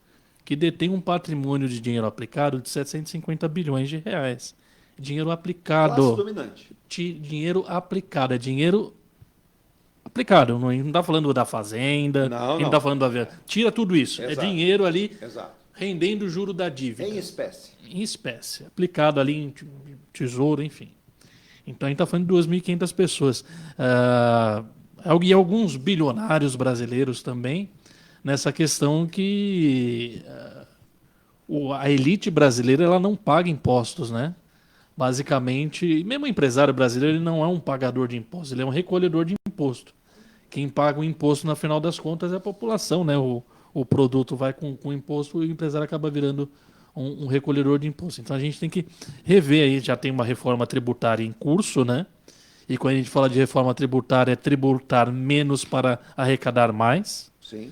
que detêm um patrimônio de dinheiro aplicado de 750 bilhões de reais. Dinheiro aplicado. Classe dominante. Dinheiro aplicado. É dinheiro aplicado. Não está falando da fazenda. Não está falando da... Tira tudo isso. Exato. É dinheiro ali rendendo o juro da dívida. Em espécie. Em espécie. Aplicado ali em tesouro, enfim. Então a gente está falando de 2.500 pessoas. E alguns bilionários brasileiros também, nessa questão que a elite brasileira ela não paga impostos, né? Basicamente, mesmo o empresário brasileiro ele não é um pagador de impostos, ele é um recolhedor de imposto. Quem paga o imposto, na final das contas, é a população, né? O produto vai com o imposto e o empresário acaba virando um recolhedor de imposto. Então a gente tem que rever aí, já tem uma reforma tributária em curso, né? E quando a gente fala de reforma tributária, é tributar menos para arrecadar mais. Sim.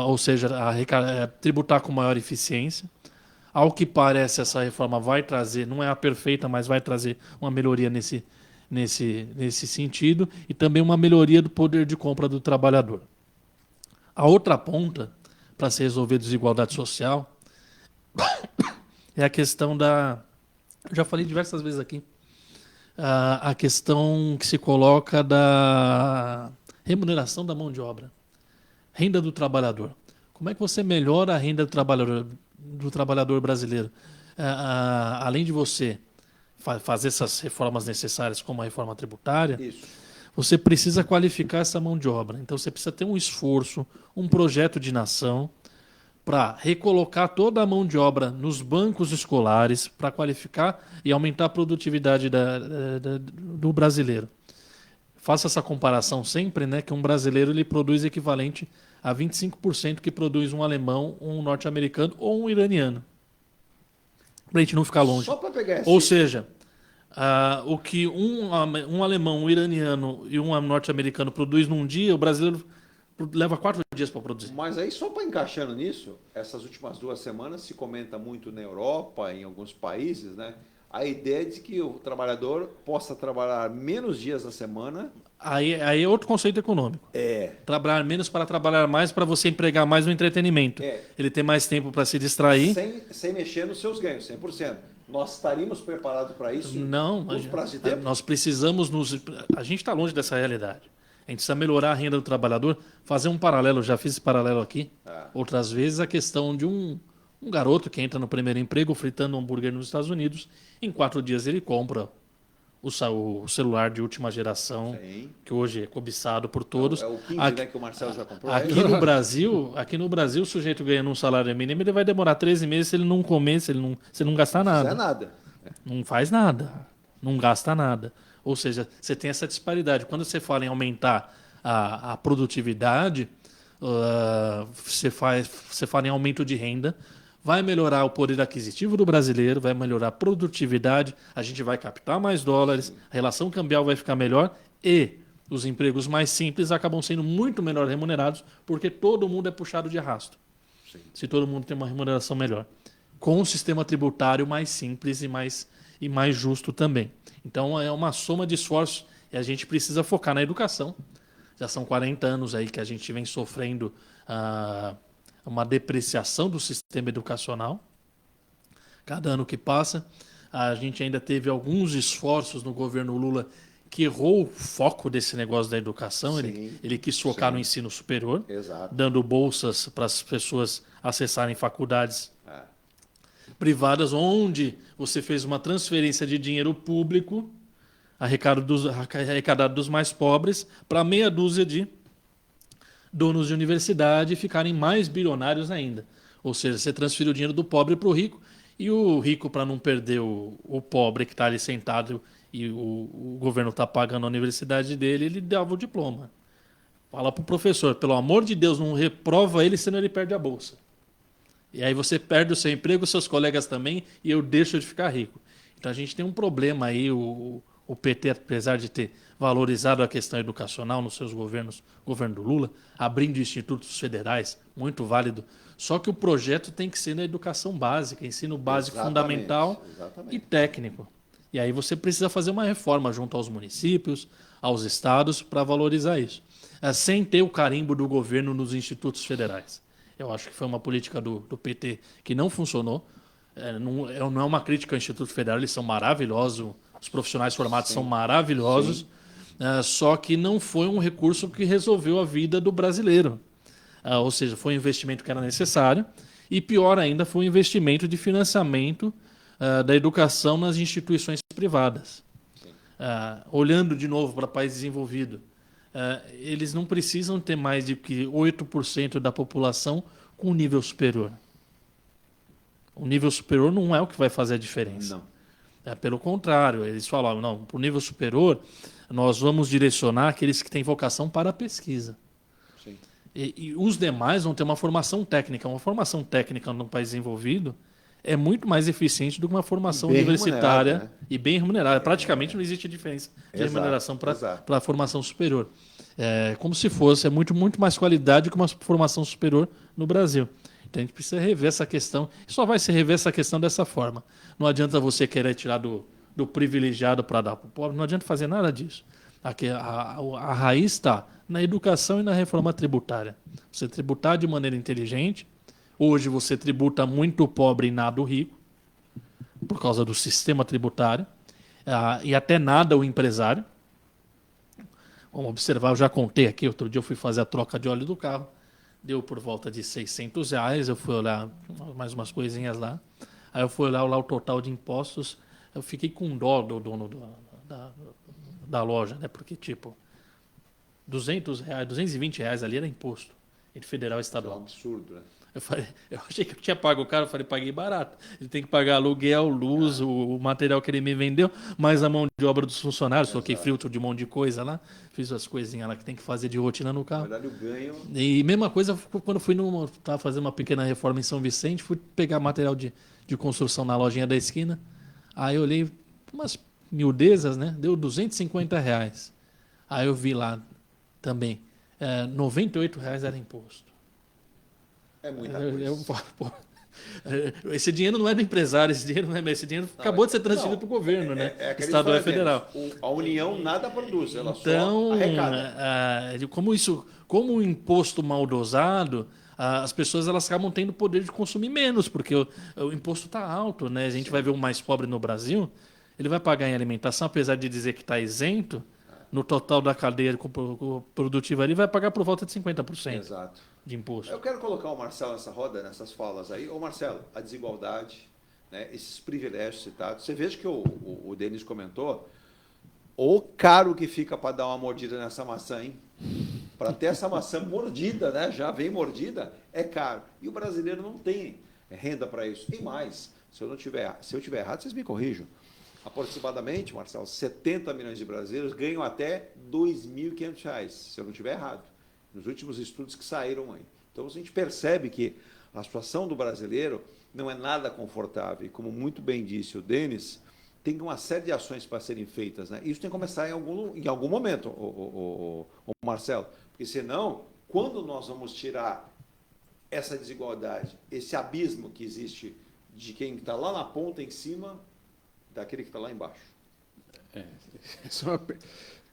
Ou seja, tributar com maior eficiência. Ao que parece, essa reforma vai trazer, não é a perfeita, mas vai trazer uma melhoria nesse sentido e também uma melhoria do poder de compra do trabalhador. A outra ponta, para se resolver a desigualdade social, é a questão já falei diversas vezes aqui, a questão que se coloca da remuneração da mão de obra, renda do trabalhador. Como é que você melhora a renda do trabalhador brasileiro? Além de você fazer essas reformas necessárias, como a reforma tributária, você precisa qualificar essa mão de obra. Então você precisa ter um esforço, um projeto de nação para recolocar toda a mão de obra nos bancos escolares, para qualificar e aumentar a produtividade do brasileiro. Faço essa comparação sempre, né, que um brasileiro ele produz equivalente a 25% que produz um alemão, um norte-americano ou um iraniano. Para a gente não ficar longe. Só para pegar Ou seja, o que um alemão, um iraniano e um norte-americano produz num dia, o brasileiro leva 4 dias para produzir. Mas aí, só para encaixando nisso, essas últimas 2 semanas se comenta muito na Europa, em alguns países, né? A ideia de que o trabalhador possa trabalhar menos dias na semana. Aí é outro conceito econômico. Trabalhar menos para trabalhar mais, para você empregar mais no entretenimento. Ele tem mais tempo para se distrair. Sem mexer nos seus ganhos, 100%. Nós estaríamos preparados para isso? Não, nós precisamos a gente está longe dessa realidade. A gente precisa melhorar a renda do trabalhador, fazer um paralelo, já fiz esse paralelo aqui, outras vezes, a questão de um garoto que entra no primeiro emprego fritando um hambúrguer nos Estados Unidos, em 4 dias ele compra o celular de última geração, que hoje é cobiçado por todos. É o 15, né, que o Marcelo já comprou. Aqui no Brasil, o sujeito ganhando um salário mínimo, ele vai demorar 13 meses se ele não comer, se não gastar nada. Não faz nada. Não faz nada. Não gasta nada. Ou seja, você tem essa disparidade. Quando você fala em aumentar a produtividade, você fala em aumento de renda, vai melhorar o poder aquisitivo do brasileiro, vai melhorar a produtividade, a gente vai captar mais dólares, a relação cambial vai ficar melhor e os empregos mais simples acabam sendo muito melhor remunerados porque todo mundo é puxado de arrasto. Se todo mundo tem uma remuneração melhor. Com um sistema tributário mais simples e mais justo também. Então é uma soma de esforços e a gente precisa focar na educação. Já são 40 anos aí que a gente vem sofrendo uma depreciação do sistema educacional. Cada ano que passa, a gente ainda teve alguns esforços no governo Lula que errou o foco desse negócio da educação. Ele quis focar no ensino superior, dando bolsas para as pessoas acessarem faculdades privadas, onde você fez uma transferência de dinheiro público arrecadado dos mais pobres para meia dúzia de donos de universidade ficarem mais bilionários ainda. Ou seja, você transferiu o dinheiro do pobre para o rico e o rico, para não perder o pobre que está ali sentado e o governo está pagando a universidade dele, ele dava o diploma. Fala para o professor, pelo amor de Deus, não reprova ele, senão ele perde a bolsa. E aí você perde o seu emprego, seus colegas também, e eu deixo de ficar rico. Então a gente tem um problema aí, o PT, apesar de ter valorizado a questão educacional nos seus governos, governo do Lula, abrindo institutos federais, muito válido. Só que o projeto tem que ser na educação básica, ensino básico fundamental e técnico. E aí você precisa fazer uma reforma junto aos municípios, aos estados, para valorizar isso. Sem ter o carimbo do governo nos institutos federais. Eu acho que foi uma política do PT que não funcionou. Não é uma crítica ao Instituto Federal, eles são maravilhosos, os profissionais formados são maravilhosos, só que não foi um recurso que resolveu a vida do brasileiro. Ou seja, foi um investimento que era necessário e, pior ainda, foi um investimento de financiamento da educação nas instituições privadas. Olhando de novo para o país desenvolvido, eles não precisam ter mais de que 8% da população com nível superior. O nível superior não é o que vai fazer a diferença. Não. Pelo contrário, eles falam, não, para o nível superior, nós vamos direcionar aqueles que têm vocação para a pesquisa. Sim. E os demais vão ter uma formação técnica. Uma formação técnica num país desenvolvido é muito mais eficiente do que uma formação bem universitária remunerada, né? E bem remunerada. Praticamente não existe diferença de remuneração para a formação superior. É como se fosse, é muito mais qualidade que uma formação superior no Brasil. Então a gente precisa rever essa questão. Só vai se rever essa questão dessa forma. Não adianta você querer tirar do privilegiado para dar para o pobre, não adianta fazer nada disso. A raiz está na educação e na reforma tributária. Você tributar de maneira inteligente. Hoje você tributa muito o pobre e nada o rico, por causa do sistema tributário, e até nada o empresário. Vamos observar, eu já contei aqui, outro dia eu fui fazer a troca de óleo do carro, deu por volta de R$600, eu fui olhar mais umas coisinhas lá, aí eu fui olhar lá o total de impostos, eu fiquei com dó do dono da loja, né? Porque tipo, R$200, R$220 ali era imposto, entre federal e estadual. É um absurdo, né? Eu achei que eu tinha pago o cara, eu falei, paguei barato. Ele tem que pagar aluguel, luz, o material que ele me vendeu, mais a mão de obra dos funcionários, toquei filtro de um monte de coisa lá, fiz as coisinhas lá que tem que fazer de rotina no carro. Na verdade, o ganho... E mesma coisa quando fui estava fazendo uma pequena reforma em São Vicente, fui pegar material de construção na lojinha da esquina, aí eu olhei umas miudezas, né? Deu R$250. Aí eu vi lá também, R$98 era imposto. É muita coisa. Esse dinheiro não é do empresário, esse dinheiro acabou de ser transferido para o governo, né? Estadual e federal. A União nada produz, ela então, só arrecada. Como o imposto mal dosado, as pessoas elas acabam tendo o poder de consumir menos, porque o imposto está alto, né? A gente vai ver o mais pobre no Brasil, ele vai pagar em alimentação, apesar de dizer que está isento, no total da cadeia produtiva ali vai pagar por volta de 50%. Exato. De imposto. Eu quero colocar o Marcelo nessa roda, nessas falas aí. Ô Marcelo, a desigualdade, né, esses privilégios citados. Você veja que o Denis comentou, o caro que fica para dar uma mordida nessa maçã, hein? Para ter essa maçã mordida, né? Já vem mordida, é caro. E o brasileiro não tem renda para isso. E mais, se eu tiver errado, vocês me corrijam. Aproximadamente, Marcelo, 70 milhões de brasileiros ganham até R$2.500, se eu não estiver errado, nos últimos estudos que saíram aí. Então, a gente percebe que a situação do brasileiro não é nada confortável. E, como muito bem disse o Denis, tem uma série de ações para serem feitas, né? Isso tem que começar em algum momento, o Marcelo. Porque, senão, quando nós vamos tirar essa desigualdade, esse abismo que existe de quem está lá na ponta em cima daquele que está lá embaixo?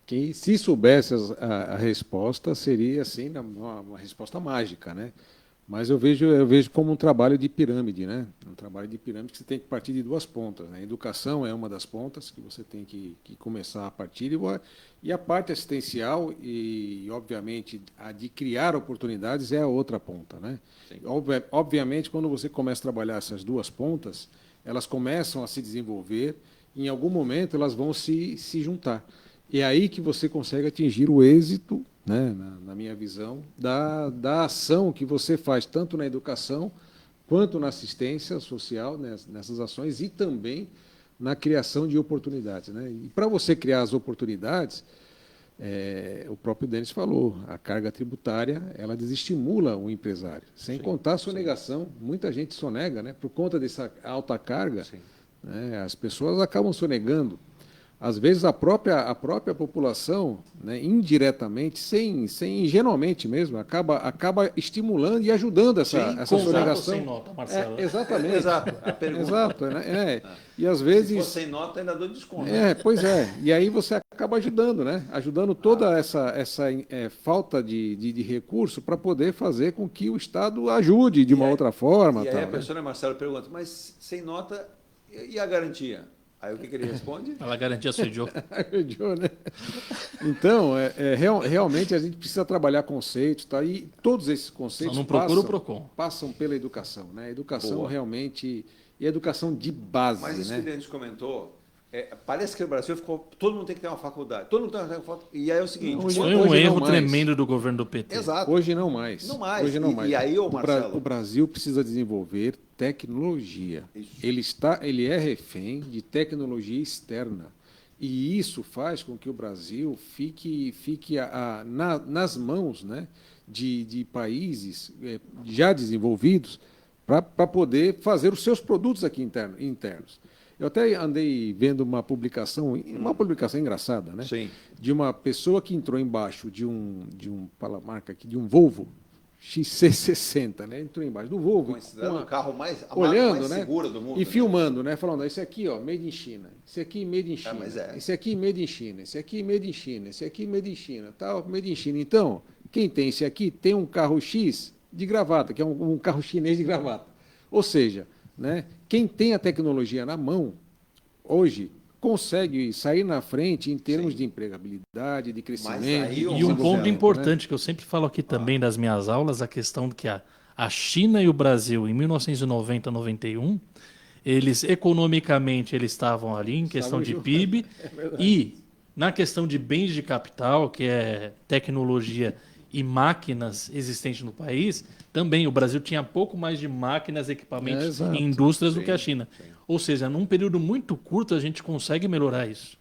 Que se soubesse a resposta, seria assim uma resposta mágica, né? Mas eu vejo como um trabalho de pirâmide, né? Um trabalho de pirâmide que você tem que partir de duas pontas, né? A educação é uma das pontas que você tem que começar a partir, e a parte assistencial e, obviamente, a de criar oportunidades é a outra ponta, né? Obviamente, quando você começa a trabalhar essas duas pontas, elas começam a se desenvolver, e em algum momento elas vão se juntar. E é aí que você consegue atingir o êxito, né, na minha visão, da ação que você faz, tanto na educação quanto na assistência social, né, nessas ações, e também na criação de oportunidades, né? E para você criar as oportunidades, o próprio Denis falou, a carga tributária ela desestimula o empresário. Sem contar a sonegação, muita gente sonega, né, por conta dessa alta carga, né, as pessoas acabam sonegando. Às vezes a própria população, né, indiretamente, ingenuamente mesmo, acaba estimulando e ajudando essa sonegação. Sem nota, Marcelo. Exatamente. Exato. A pergunta. Exato, né? E às vezes. Se for sem nota, ainda dou desconto. Pois é. E aí você acaba ajudando, né? Ajudando toda essa falta de recurso para poder fazer com que o Estado ajude de uma outra forma. E aí a pessoa, né, Marcelo, pergunta, mas sem nota e a garantia? Aí o que ele responde? Ela garantia sua idiota. Né? Então, realmente a gente precisa trabalhar conceitos, tá? E todos esses conceitos passam pela educação, né? A educação realmente, e a educação de base. Mas isso né? que o Denis comentou, Parece que no Brasil ficou, todo mundo tem que ter uma faculdade. Todo mundo tem que ter uma faculdade. E aí é o seguinte... Foi um erro tremendo do governo do PT. Exato. Hoje não mais. Não mais. Hoje não mais. E aí, Marcelo... O Brasil precisa desenvolver tecnologia. Ele é refém de tecnologia externa. E isso faz com que o Brasil fique nas mãos, né, de países já desenvolvidos para poder fazer os seus produtos aqui internos. Eu até andei vendo uma publicação engraçada, né? Sim. De uma pessoa que entrou embaixo de um Volvo XC60, né? Entrou embaixo do Volvo, considerado o carro mais seguro do mundo, e filmando, né? Falando, esse aqui, ó, made in China, esse aqui made in China, esse aqui made in China, esse aqui made in China, esse aqui made in China, tal, made in China. Então, quem tem esse aqui tem um carro X de gravata, que é um carro chinês de gravata. Ou seja, né, quem tem a tecnologia na mão, hoje, consegue sair na frente em termos de empregabilidade, de crescimento. E um ponto importante, que eu sempre falo aqui também nas minhas aulas, a questão de que a China e o Brasil, em 1990, 91, eles economicamente eles estavam ali em questão de PIB e na questão de bens de capital, que é tecnologia e máquinas existentes no país, também o Brasil tinha pouco mais de máquinas, equipamentos e indústrias do que a China. Ou seja, num período muito curto a gente consegue melhorar isso.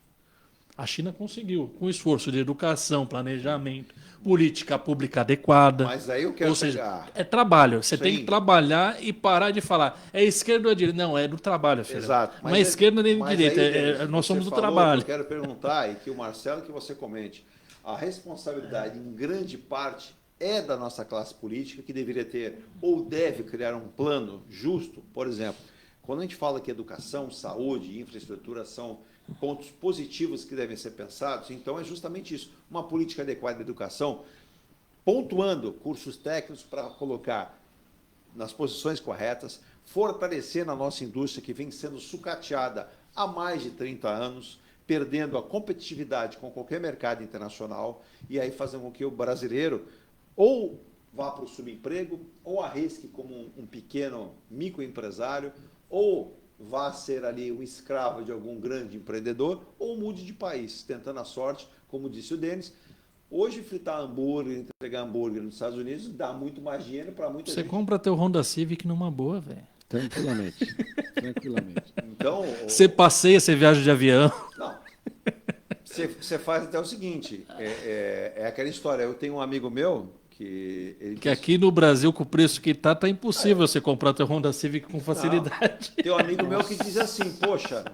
A China conseguiu, com esforço de educação, planejamento, política pública adequada. Mas aí eu quero Ou seja, é trabalho. Você tem que trabalhar e parar de falar é esquerda ou é direita. Não, é do trabalho, filho. Exato. Não é esquerda nem direita. Nós somos do trabalho. Eu quero perguntar, e que o Marcelo, que você comente, a responsabilidade, em grande parte, é da nossa classe política, que deveria ter ou deve criar um plano justo. Por exemplo, quando a gente fala que educação, saúde e infraestrutura são pontos positivos que devem ser pensados, então é justamente isso, uma política adequada de educação, pontuando cursos técnicos para colocar nas posições corretas, fortalecer na nossa indústria que vem sendo sucateada há mais de 30 anos, perdendo a competitividade com qualquer mercado internacional, e aí fazendo com que o brasileiro ou vá para o subemprego, ou arrisque como um pequeno microempresário, ou vá ser ali um escravo de algum grande empreendedor, ou mude de país, tentando a sorte, como disse o Denis. Hoje, fritar hambúrguer, entregar hambúrguer nos Estados Unidos, dá muito mais dinheiro para muita gente. Você compra teu Honda Civic numa boa, velho. Tranquilamente. Tranquilamente. Então, você passeia, você viaja de avião. Não. Você faz até o seguinte, é aquela história, eu tenho um amigo meu que aqui no Brasil, com o preço que tá impossível você comprar teu Honda Civic com facilidade. Não. Tem um amigo meu que diz assim, poxa,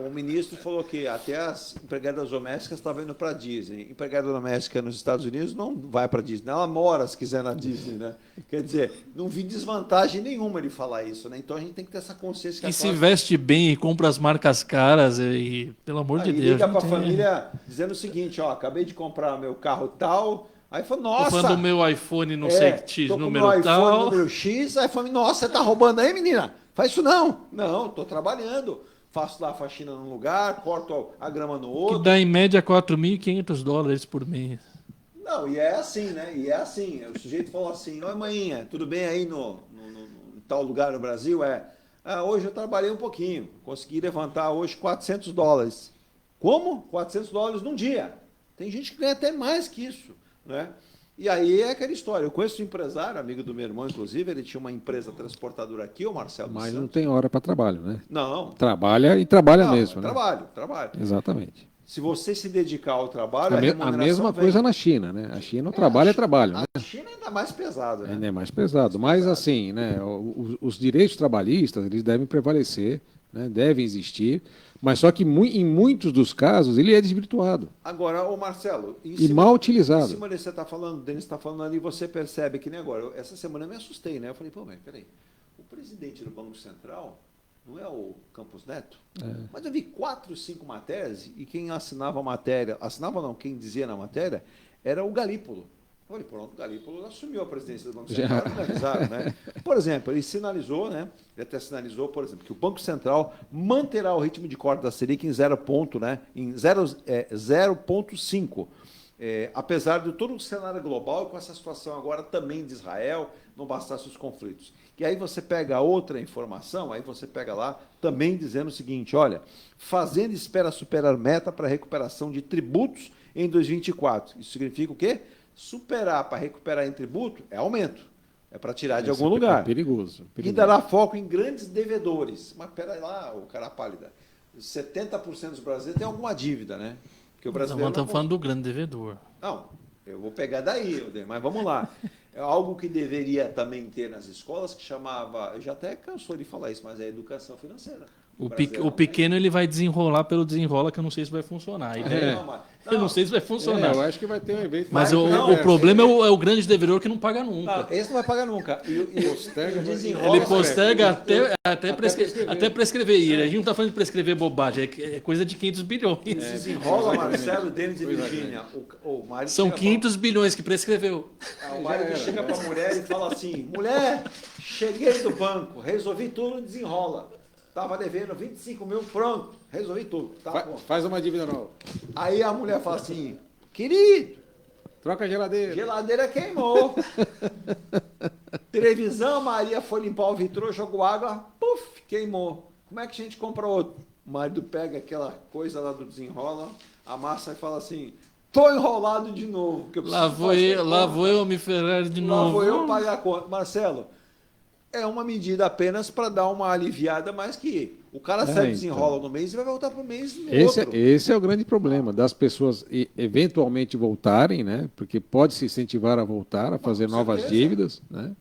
o ministro falou que até as empregadas domésticas estavam indo para a Disney. Empregada doméstica nos Estados Unidos não vai para a Disney, ela mora, se quiser, na Disney, né? Quer dizer, não vi desvantagem nenhuma ele falar isso, né? Então a gente tem que ter essa consciência. Que se veste bem e compra as marcas caras, e pelo amor de Deus. Liga para a família dizendo o seguinte, ó, acabei de comprar meu carro tal. Aí falou, nossa... Tô falando do meu iPhone, não sei X, número tal. iPhone, número X. Aí falou, nossa, você tá roubando aí, menina? Faz isso não. Não, tô trabalhando. Faço lá a faxina num lugar, corto a grama no outro. Que dá em média $4.500 por mês. Não, e é assim, né? E é assim. O sujeito falou assim, oi, manhinha, tudo bem aí no tal lugar no Brasil? Hoje eu trabalhei um pouquinho. Consegui levantar hoje $400. Como? $400 num dia. Tem gente que ganha até mais que isso. Né? E aí é aquela história. Eu conheço um empresário, amigo do meu irmão, inclusive, ele tinha uma empresa transportadora aqui, o Marcelo. Mas não tem hora para trabalho, né? Não. Trabalha e trabalha mesmo. Né? Trabalho. Exatamente. Se você se dedicar ao trabalho, a mesma coisa na China, né? A China, o trabalho é trabalho. Né? A China é ainda mais pesado, né? Ainda é mais pesado. Mas, assim, né, os direitos trabalhistas, eles devem prevalecer, né, devem existir, mas só que em muitos dos casos ele é desvirtuado. Agora, ô Marcelo... mal utilizado. Em cima desse você está falando, o Denis está falando ali, você percebe que nem agora. Essa semana eu me assustei, né? Eu falei, peraí, o presidente do Banco Central não é o Campos Neto? Mas eu vi 4, 5 matérias e quem assinava a matéria, quem dizia na matéria, era o Galípolo. Eu falei, pronto, o Galípolo assumiu a presidência do Banco Central, finalizaram, né? Por exemplo, ele sinalizou, né? Ele até sinalizou, por exemplo, que o Banco Central manterá o ritmo de corte da Selic em 0,5. apesar de todo o cenário global e com essa situação agora também de Israel, não bastasse os conflitos. E aí você pega outra informação, aí você pega lá também dizendo o seguinte, olha, Fazenda espera superar meta para recuperação de tributos em 2024. Isso significa o quê? Superar para recuperar em tributo é aumento. É para tirar de algum lugar. É perigoso. E dará foco em grandes devedores. Mas peraí lá, o cara pálida. 70% dos brasileiros tem alguma dívida, né? Porque o brasileiro Não, estamos falando do grande devedor. Não, eu vou pegar daí, mas vamos lá. É algo que deveria também ter nas escolas, que chamava, eu já até cansou de falar isso, mas é educação financeira. O pequeno ele vai desenrolar pelo desenrola, que eu não sei se vai funcionar. Eu não sei se vai funcionar. Eu acho que vai ter um evento. Mas o problema é o grande devedor que não paga nunca. Não, esse não vai pagar nunca. Ele posterga até prescrever. E a gente não está falando de prescrever bobagem, é coisa de 500 bilhões. Desenrola, Marcelo, Denis e Virgínia. São 500 bilhões que prescreveu. O marido chega para a mulher e fala assim, mulher, cheguei do banco, resolvi tudo, desenrola. Estava devendo 25 mil, pronto, resolvi tudo. Tá, faz uma dívida nova. Aí a mulher fala assim, querido, troca a geladeira. Geladeira queimou. Televisão, Maria foi limpar o vitrô, jogou água, puf, queimou. Como é que a gente compra outro? O marido pega aquela coisa lá do desenrola, amassa e fala assim, tô enrolado de novo. Lá vou eu me ferrar de novo. Lá vou eu pagar a conta. Marcelo, é uma medida apenas para dar uma aliviada, mas que o cara sai desenrola no mês e vai voltar para o mês no outro. Esse é o grande problema, das pessoas eventualmente voltarem, né? Porque pode se incentivar a voltar, a fazer novas dívidas, né?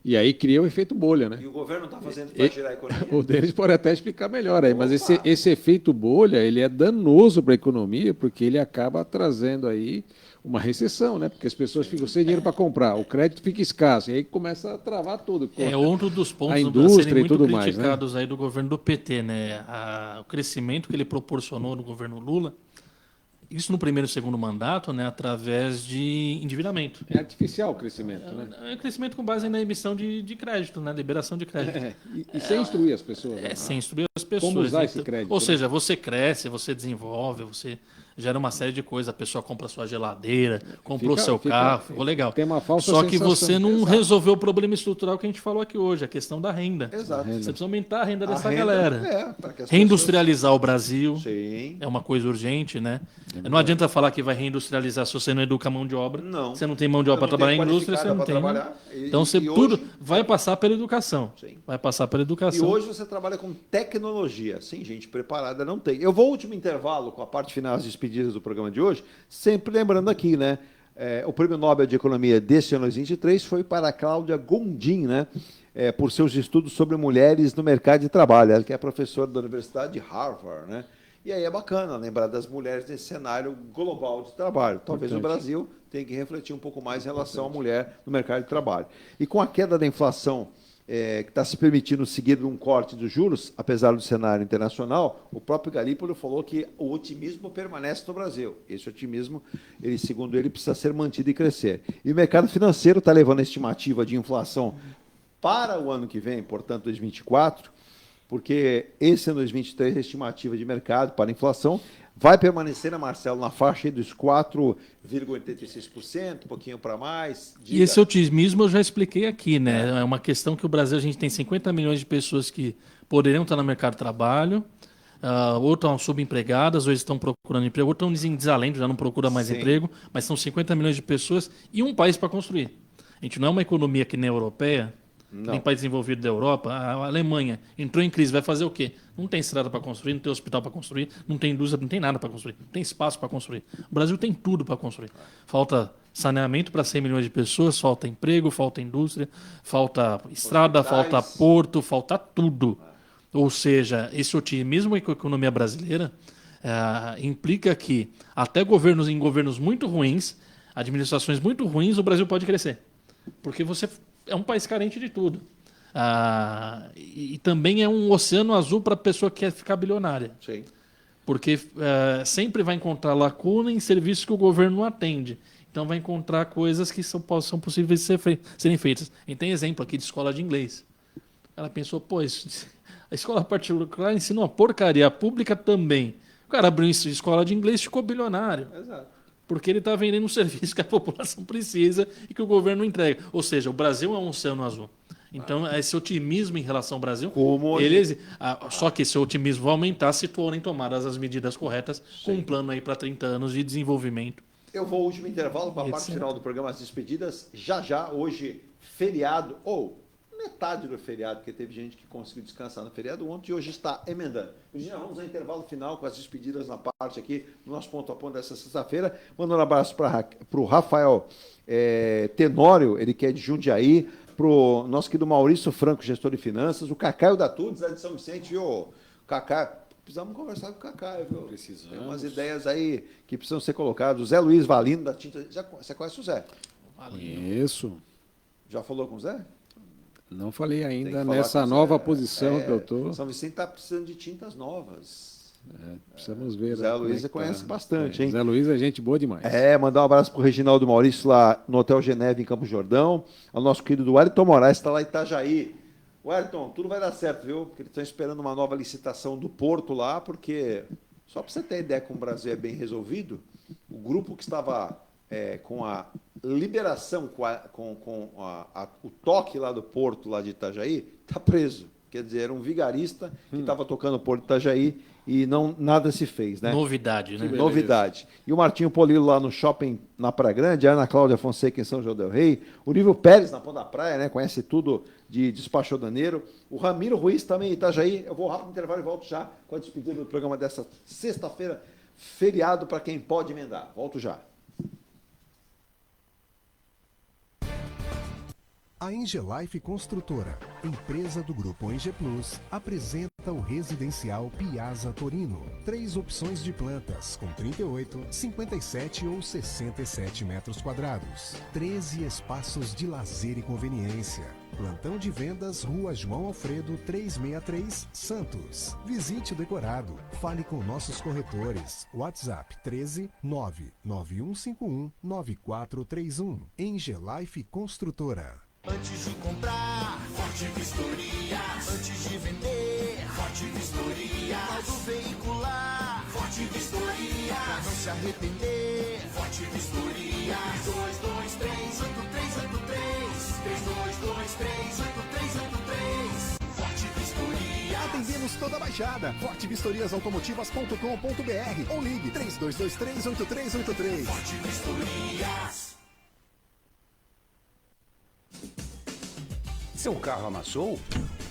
E aí cria o efeito bolha, né? E o governo está fazendo para girar a economia? O deles pode até explicar melhor aí, mas esse efeito bolha, ele é danoso para a economia, porque ele acaba trazendo aí uma recessão, né? Porque as pessoas ficam sem dinheiro para comprar, o crédito fica escasso, e aí começa a travar tudo. É outro dos pontos a indústria muito e tudo mais, criticados né? Aí do governo do PT, né? O crescimento que ele proporcionou no governo Lula, isso no primeiro e segundo mandato, né? Através de endividamento. É artificial o crescimento, né? É crescimento com base na emissão de crédito, né? Liberação de crédito. E sem instruir as pessoas. Né? Sem instruir as pessoas. Como usar esse crédito? Ou seja, você cresce, você desenvolve, você gera uma série de coisas. A pessoa compra sua geladeira, comprou seu carro, ficou legal. Tem uma falsa Só sensação. que você não resolveu o problema estrutural que a gente falou aqui hoje, a questão da renda. Exato. Você precisa aumentar a renda dessa galera. Para reindustrializar o Brasil. Sim. É uma coisa urgente, né? Não adianta falar que vai reindustrializar se você não educa a mão de obra. Não. Você não tem mão de obra para trabalhar em indústria, você não tem. Então tudo vai passar pela educação. Sim. Vai passar pela educação. E hoje você trabalha com tecnologia. Sem gente preparada, não tem. Eu vou ao último intervalo com a parte final das despedidas do programa de hoje, sempre lembrando aqui, né? O Prêmio Nobel de Economia deste ano 2023 foi para a Cláudia Gondim, né? Por seus estudos sobre mulheres no mercado de trabalho. Ela que é professora da Universidade de Harvard, né? E aí é bacana lembrar das mulheres nesse cenário global de trabalho. Talvez o Brasil tenha que refletir um pouco mais em relação à mulher no mercado de trabalho. E com a queda da inflação que está se permitindo seguir um corte dos juros, apesar do cenário internacional, o próprio Galípolo falou que o otimismo permanece no Brasil. Esse otimismo, segundo ele, precisa ser mantido e crescer. E o mercado financeiro está levando a estimativa de inflação para o ano que vem, portanto, 2024, porque esse ano 2023, a estimativa de mercado para a inflação vai permanecer, né, Marcelo, na faixa aí dos 4,86%, um pouquinho para mais. E esse otimismo eu já expliquei aqui, né? É uma questão que o Brasil, a gente tem 50 milhões de pessoas que poderiam estar no mercado de trabalho, ou estão subempregadas, ou estão procurando emprego, ou estão em desalento, já não procura mais emprego, mas são 50 milhões de pessoas e um país para construir. A gente não é uma economia que nem a europeia, nem país desenvolvido da Europa. A Alemanha entrou em crise, vai fazer o quê? Não tem estrada para construir, não tem hospital para construir, não tem indústria, não tem nada para construir, não tem espaço para construir. O Brasil tem tudo para construir. Falta saneamento para 100 milhões de pessoas, falta emprego, falta indústria, falta estrada, falta porto, falta tudo. Ou seja, esse otimismo com a economia brasileira implica que até em governos muito ruins, administrações muito ruins, o Brasil pode crescer. Porque você é um país carente de tudo. E também é um oceano azul para a pessoa que quer ficar bilionária. Sim. Porque sempre vai encontrar lacuna em serviços que o governo não atende. Então vai encontrar coisas que são possíveis de serem feitas. A gente tem exemplo aqui de escola de inglês. Ela pensou, a escola particular ensina uma porcaria, a pública também. O cara abriu escola de inglês e ficou bilionário. Exato. Porque ele está vendendo um serviço que a população precisa e que o governo não entrega. Ou seja, o Brasil é um oceano azul. Então, esse otimismo em relação ao Brasil, só que esse otimismo vai aumentar se forem tomadas as medidas corretas com um plano aí para 30 anos de desenvolvimento. Eu vou ao último intervalo para a parte final do programa, as despedidas. Já, hoje, feriado, ou metade do feriado, porque teve gente que conseguiu descansar no feriado ontem e hoje está emendando. Virginia, vamos ao intervalo final com as despedidas na parte aqui do nosso ponto a ponto dessa sexta-feira. Mandando um abraço para o Rafael Tenório, ele que é de Jundiaí, para o nosso querido Maurício Franco, gestor de finanças, o Cacaio da Tudes, lá de São Vicente, viu, Cacaio? Precisamos conversar com o Cacaio, viu? Precisamos. Tem umas ideias aí que precisam ser colocadas. O Zé Luiz Valino, da Tinta... Você conhece o Zé? Conheço. Já falou com o Zé? Não falei ainda nessa nova posição que eu estou. São Vicente está precisando de tintas novas. Precisamos ver. O Zé Luiz conhece bastante, hein? Zé Luiz é gente boa demais. Mandar um abraço para o Reginaldo Maurício lá no Hotel Geneve, em Campos Jordão. Ao nosso querido Wellington Moraes, está lá em Itajaí. Wellington, tudo vai dar certo, viu? Porque eles estão esperando uma nova licitação do Porto lá, porque, só para você ter ideia como o Brasil é bem resolvido, o grupo que estava com a liberação, o toque lá do Porto, lá de Itajaí, está preso. Quer dizer, era um vigarista que estava tocando o Porto de Itajaí e nada se fez, né? Novidade, né? Novidade. E o Martinho Polilo lá no shopping na Praia Grande, a Ana Cláudia Fonseca em São João del Rei, o Nível Pérez na Ponta da Praia, né? Conhece tudo de despachodaneiro. O Ramiro Ruiz também em Itajaí. Eu vou rápido no intervalo e volto já com a despedida do programa dessa sexta-feira, feriado para quem pode emendar. Volto já. A Engelife Construtora, empresa do Grupo Enge Plus, apresenta o residencial Piazza Torino. 3 opções de plantas, com 38, 57 ou 67 metros quadrados. 13 espaços de lazer e conveniência. Plantão de vendas, Rua João Alfredo, 363, Santos. Visite o decorado. Fale com nossos corretores. WhatsApp 13 99151 9431. Engelife Construtora. Antes de comprar, Forte Vistoria. Antes de vender, Forte Vistoria. Laudo veicular, Forte Vistoria. Pra não se arrepender, Forte Vistoria. 3223 8383. 3223 8383. Forte Vistoria. Atendemos toda a Baixada. fortevistoriasautomotivas.com.br ou ligue 3223 8383. Forte Vistorias. Seu carro amassou?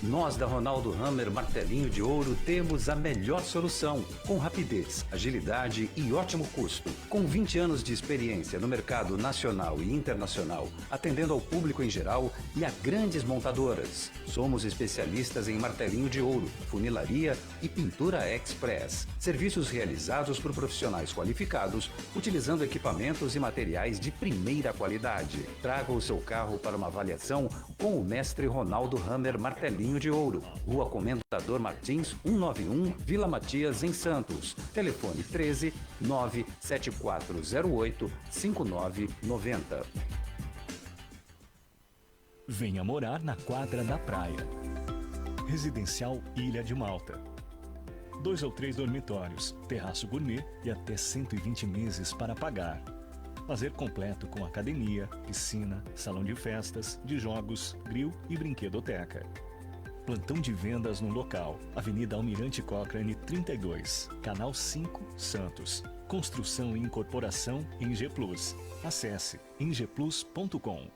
Nós da Ronaldo Hammer Martelinho de Ouro temos a melhor solução, com rapidez, agilidade e ótimo custo. Com 20 anos de experiência no mercado nacional e internacional, atendendo ao público em geral e a grandes montadoras. Somos especialistas em martelinho de ouro, funilaria e pintura express. Serviços realizados por profissionais qualificados, utilizando equipamentos e materiais de primeira qualidade. Traga o seu carro para uma avaliação com o mestre Ronaldo Hammer Martelinho de Ouro, Rua Comendador Martins, 191, Vila Matias, em Santos. Telefone 13 97408 5990. Venha morar na quadra da praia. Residencial Ilha de Malta. 2 ou 3 dormitórios, terraço gourmet e até 120 meses para pagar. Lazer completo com academia, piscina, salão de festas, de jogos, grill e brinquedoteca. Plantão de vendas no local. Avenida Almirante Cochrane 32, Canal 5, Santos. Construção e incorporação Enge Plus. Acesse engeplus.com.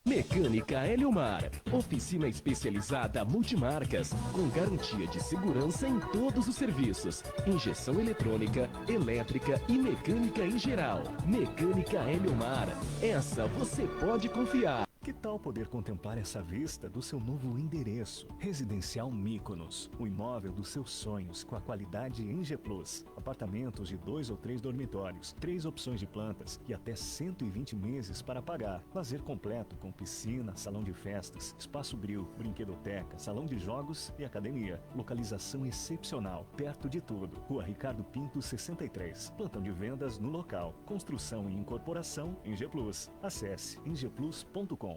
Mecânica Eliomar, oficina especializada multimarcas, com garantia de segurança em todos os serviços, injeção eletrônica, elétrica e mecânica em geral. Mecânica Eliomar, essa você pode confiar. Que tal poder contemplar essa vista do seu novo endereço? Residencial Mykonos, o imóvel dos seus sonhos com a qualidade Enge Plus. Apartamentos de 2 ou 3 dormitórios, 3 opções de plantas e até 120 meses para pagar. Lazer completo com piscina, salão de festas, espaço grill, brinquedoteca, salão de jogos e academia. Localização excepcional, perto de tudo. Rua Ricardo Pinto 63. Plantão de vendas no local. Construção e incorporação Enge Plus. Acesse engeplus.com.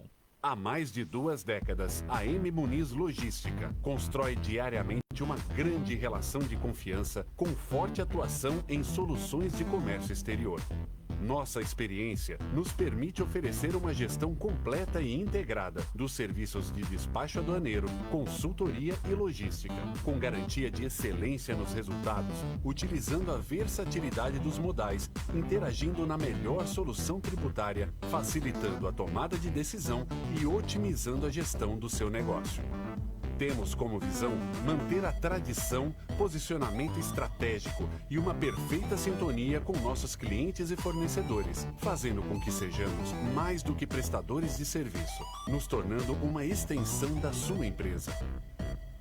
Há mais de 2 décadas, a M Muniz Logística constrói diariamente uma grande relação de confiança com forte atuação em soluções de comércio exterior. Nossa experiência nos permite oferecer uma gestão completa e integrada dos serviços de despacho aduaneiro, consultoria e logística, com garantia de excelência nos resultados, utilizando a versatilidade dos modais, interagindo na melhor solução tributária, facilitando a tomada de decisão e otimizando a gestão do seu negócio. Temos como visão manter a tradição, posicionamento estratégico e uma perfeita sintonia com nossos clientes e fornecedores, fazendo com que sejamos mais do que prestadores de serviço, nos tornando uma extensão da sua empresa.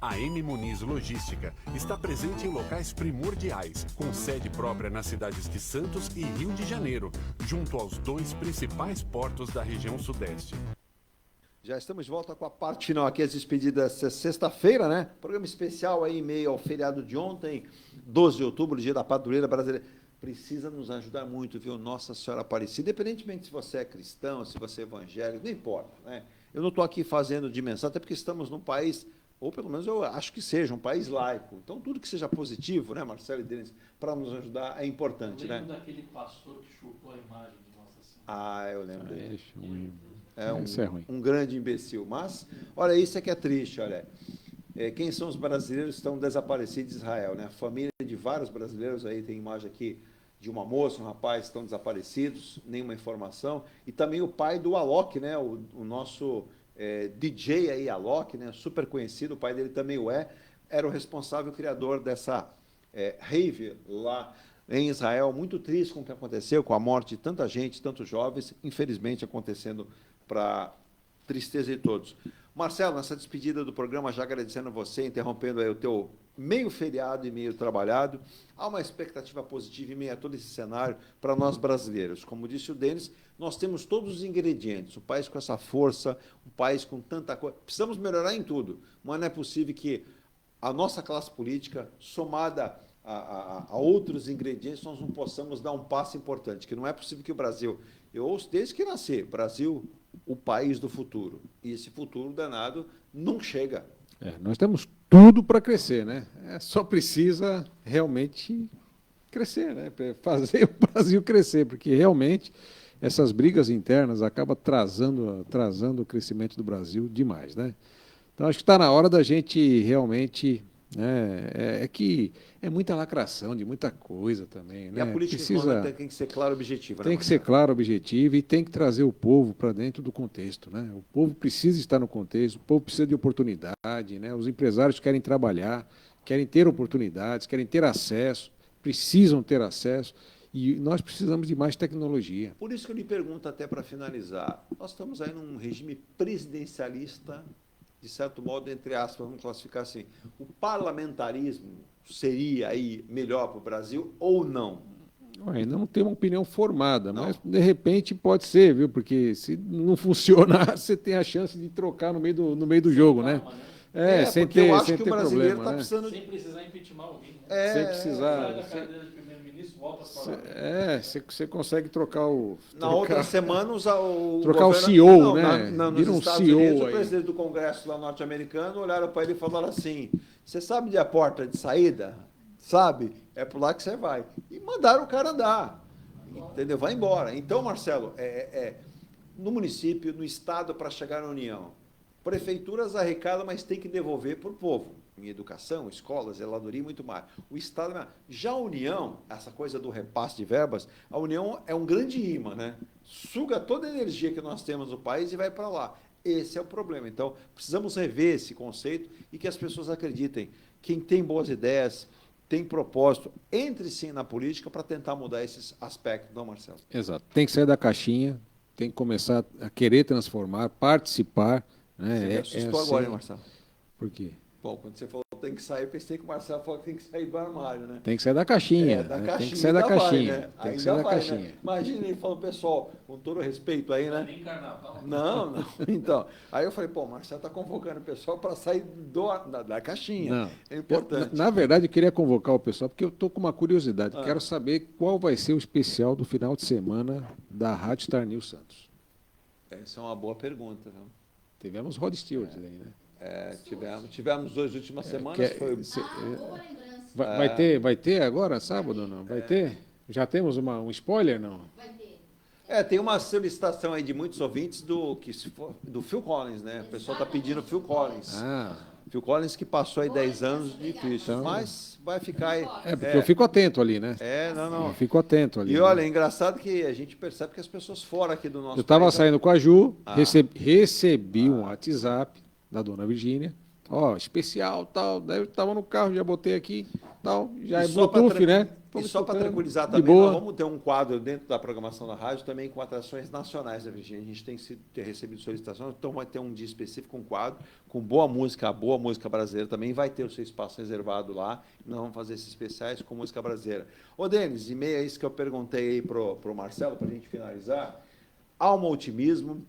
A M Muniz Logística está presente em locais primordiais, com sede própria nas cidades de Santos e Rio de Janeiro, junto aos 2 principais portos da região sudeste. Já estamos de volta com a parte final aqui, as despedidas sexta-feira, né? Programa especial aí, em meio ao feriado de ontem, 12 de outubro, dia da padroeira brasileira. Precisa nos ajudar muito, viu? Nossa Senhora Aparecida, independentemente se você é cristão, se você é evangélico, não importa, né? Eu não estou aqui fazendo dimensão, até porque estamos num país, ou pelo menos eu acho que seja, um país laico. Então, tudo que seja positivo, né, Marcelo e Denis, para nos ajudar é importante, né? Eu lembro daquele pastor que chupou a imagem de Nossa Senhora. Ah, eu lembro dele. É ruim. Um grande imbecil. Mas, olha, isso é que é triste, olha. Quem são os brasileiros que estão desaparecidos de Israel, né? A família de vários brasileiros, aí tem imagem aqui de uma moça, um rapaz, estão desaparecidos, nenhuma informação. E também o pai do Alok, né? O nosso DJ aí, Alok, né? Super conhecido, o pai dele também era o responsável, o criador dessa rave lá em Israel. Muito triste com o que aconteceu, com a morte de tanta gente, tantos jovens, infelizmente acontecendo para tristeza de todos. Marcelo, nessa despedida do programa, já agradecendo a você, interrompendo aí o teu meio feriado e meio trabalhado, há uma expectativa positiva em meio a todo esse cenário para nós brasileiros. Como disse o Denis, nós temos todos os ingredientes, um país com essa força, um país com tanta coisa. Precisamos melhorar em tudo, mas não é possível que a nossa classe política, somada a outros ingredientes, nós não possamos dar um passo importante, que não é possível que o Brasil, eu ouço desde que nasci, Brasil, o país do futuro, e esse futuro danado não chega. Nós temos tudo para crescer, né? Só precisa realmente crescer, né? Fazer o Brasil crescer, porque realmente essas brigas internas acabam atrasando o crescimento do Brasil demais, né? Então, acho que está na hora da gente realmente... que é muita lacração de muita coisa também. E né? a política econômica tem que ser clara e objetiva. Tem que ser clara, objetiva e tem que trazer o povo para dentro do contexto. Né? O povo precisa estar no contexto, o povo precisa de oportunidade, né? Os empresários querem trabalhar, querem ter oportunidades, querem ter acesso, precisam ter acesso e nós precisamos de mais tecnologia. Por isso que eu lhe pergunto, até para finalizar, nós estamos aí num regime presidencialista, de certo modo, entre aspas, vamos classificar assim, o parlamentarismo seria aí melhor para o Brasil ou não? Ainda não tem uma opinião formada, mas de repente pode ser, viu? Porque se não funcionar, você tem a chance de trocar no meio do jogo, né? Sem ter, eu acho sem que ter o brasileiro problema, está precisando... Sem precisar impeachment alguém. Né? Sem precisar. Sai da cadeira de primeiro-ministro, volta para você consegue trocar o... Na outra semana, trocar o CEO, né? Nos Estados CEO Unidos, o aí. presidente do Congresso lá norte-americano olharam para ele e falaram assim, você sabe de a porta de saída? Sabe? É por lá que você vai. E mandaram o cara andar. Entendeu? Vai embora. Então, Marcelo, no município, no estado, para chegar na União, prefeituras arrecadam, mas tem que devolver para o povo. Em educação, escolas, zeladoria e muito mais. O Estado... Já a União, essa coisa do repasse de verbas, a União é um grande imã, né? Suga toda a energia que nós temos no país e vai para lá. Esse é o problema. Então, precisamos rever esse conceito e que as pessoas acreditem. Quem tem boas ideias, tem propósito, entre sim na política para tentar mudar esses aspectos, não, Marcelo? Exato. Tem que sair da caixinha, tem que começar a querer transformar, participar. Né? Você me assustou agora, hein, Marcelo? Por quê? Bom, quando você falou tem que sair, eu pensei que o Marcelo falou que tem que sair do armário, né? Tem que sair da caixinha. Tem que sair da caixinha. Né? Tem que sair da caixinha. Né? Imagina ele falando, pessoal, com todo respeito aí, né? Nem carnaval. Não. Então, aí eu falei, pô, o Marcelo está convocando o pessoal para sair da caixinha. Não. É importante. Na verdade, eu queria convocar o pessoal, porque eu estou com uma curiosidade. Quero saber qual vai ser o especial do final de semana da Rádio Star News Santos. Essa é uma boa pergunta, viu? Tivemos Rod Stewart aí, né? Tivemos 2 últimas semanas. Vai ter agora, sábado, não? Vai ter? Já temos um spoiler, não? Vai ter. Tem uma solicitação aí de muitos ouvintes do Phil Collins, né? O pessoal está pedindo Phil Collins. Phil Collins que passou aí 10 anos difícil, mas vai ficar aí. Porque eu fico atento ali, né? Não. Eu fico atento ali. E olha, é engraçado que a gente percebe que as pessoas fora aqui do nosso Eu estava país, saindo com a Ju, recebi um WhatsApp da dona Virgínia, especial, tal, daí eu estava no carro, já botei aqui, tal, já é Bluetooth, né? E só para tranquilizar de também, boa. nós vamos ter um quadro dentro da programação da rádio também com atrações nacionais da Virgínia. A gente tem que ter recebido solicitações, então vai ter um dia específico, um quadro com boa música brasileira também. Vai ter o seu espaço reservado lá. Nós vamos fazer esses especiais com música brasileira. Ô, Denis, e meio a isso que eu perguntei aí pro Marcelo, para a gente finalizar. Há um otimismo,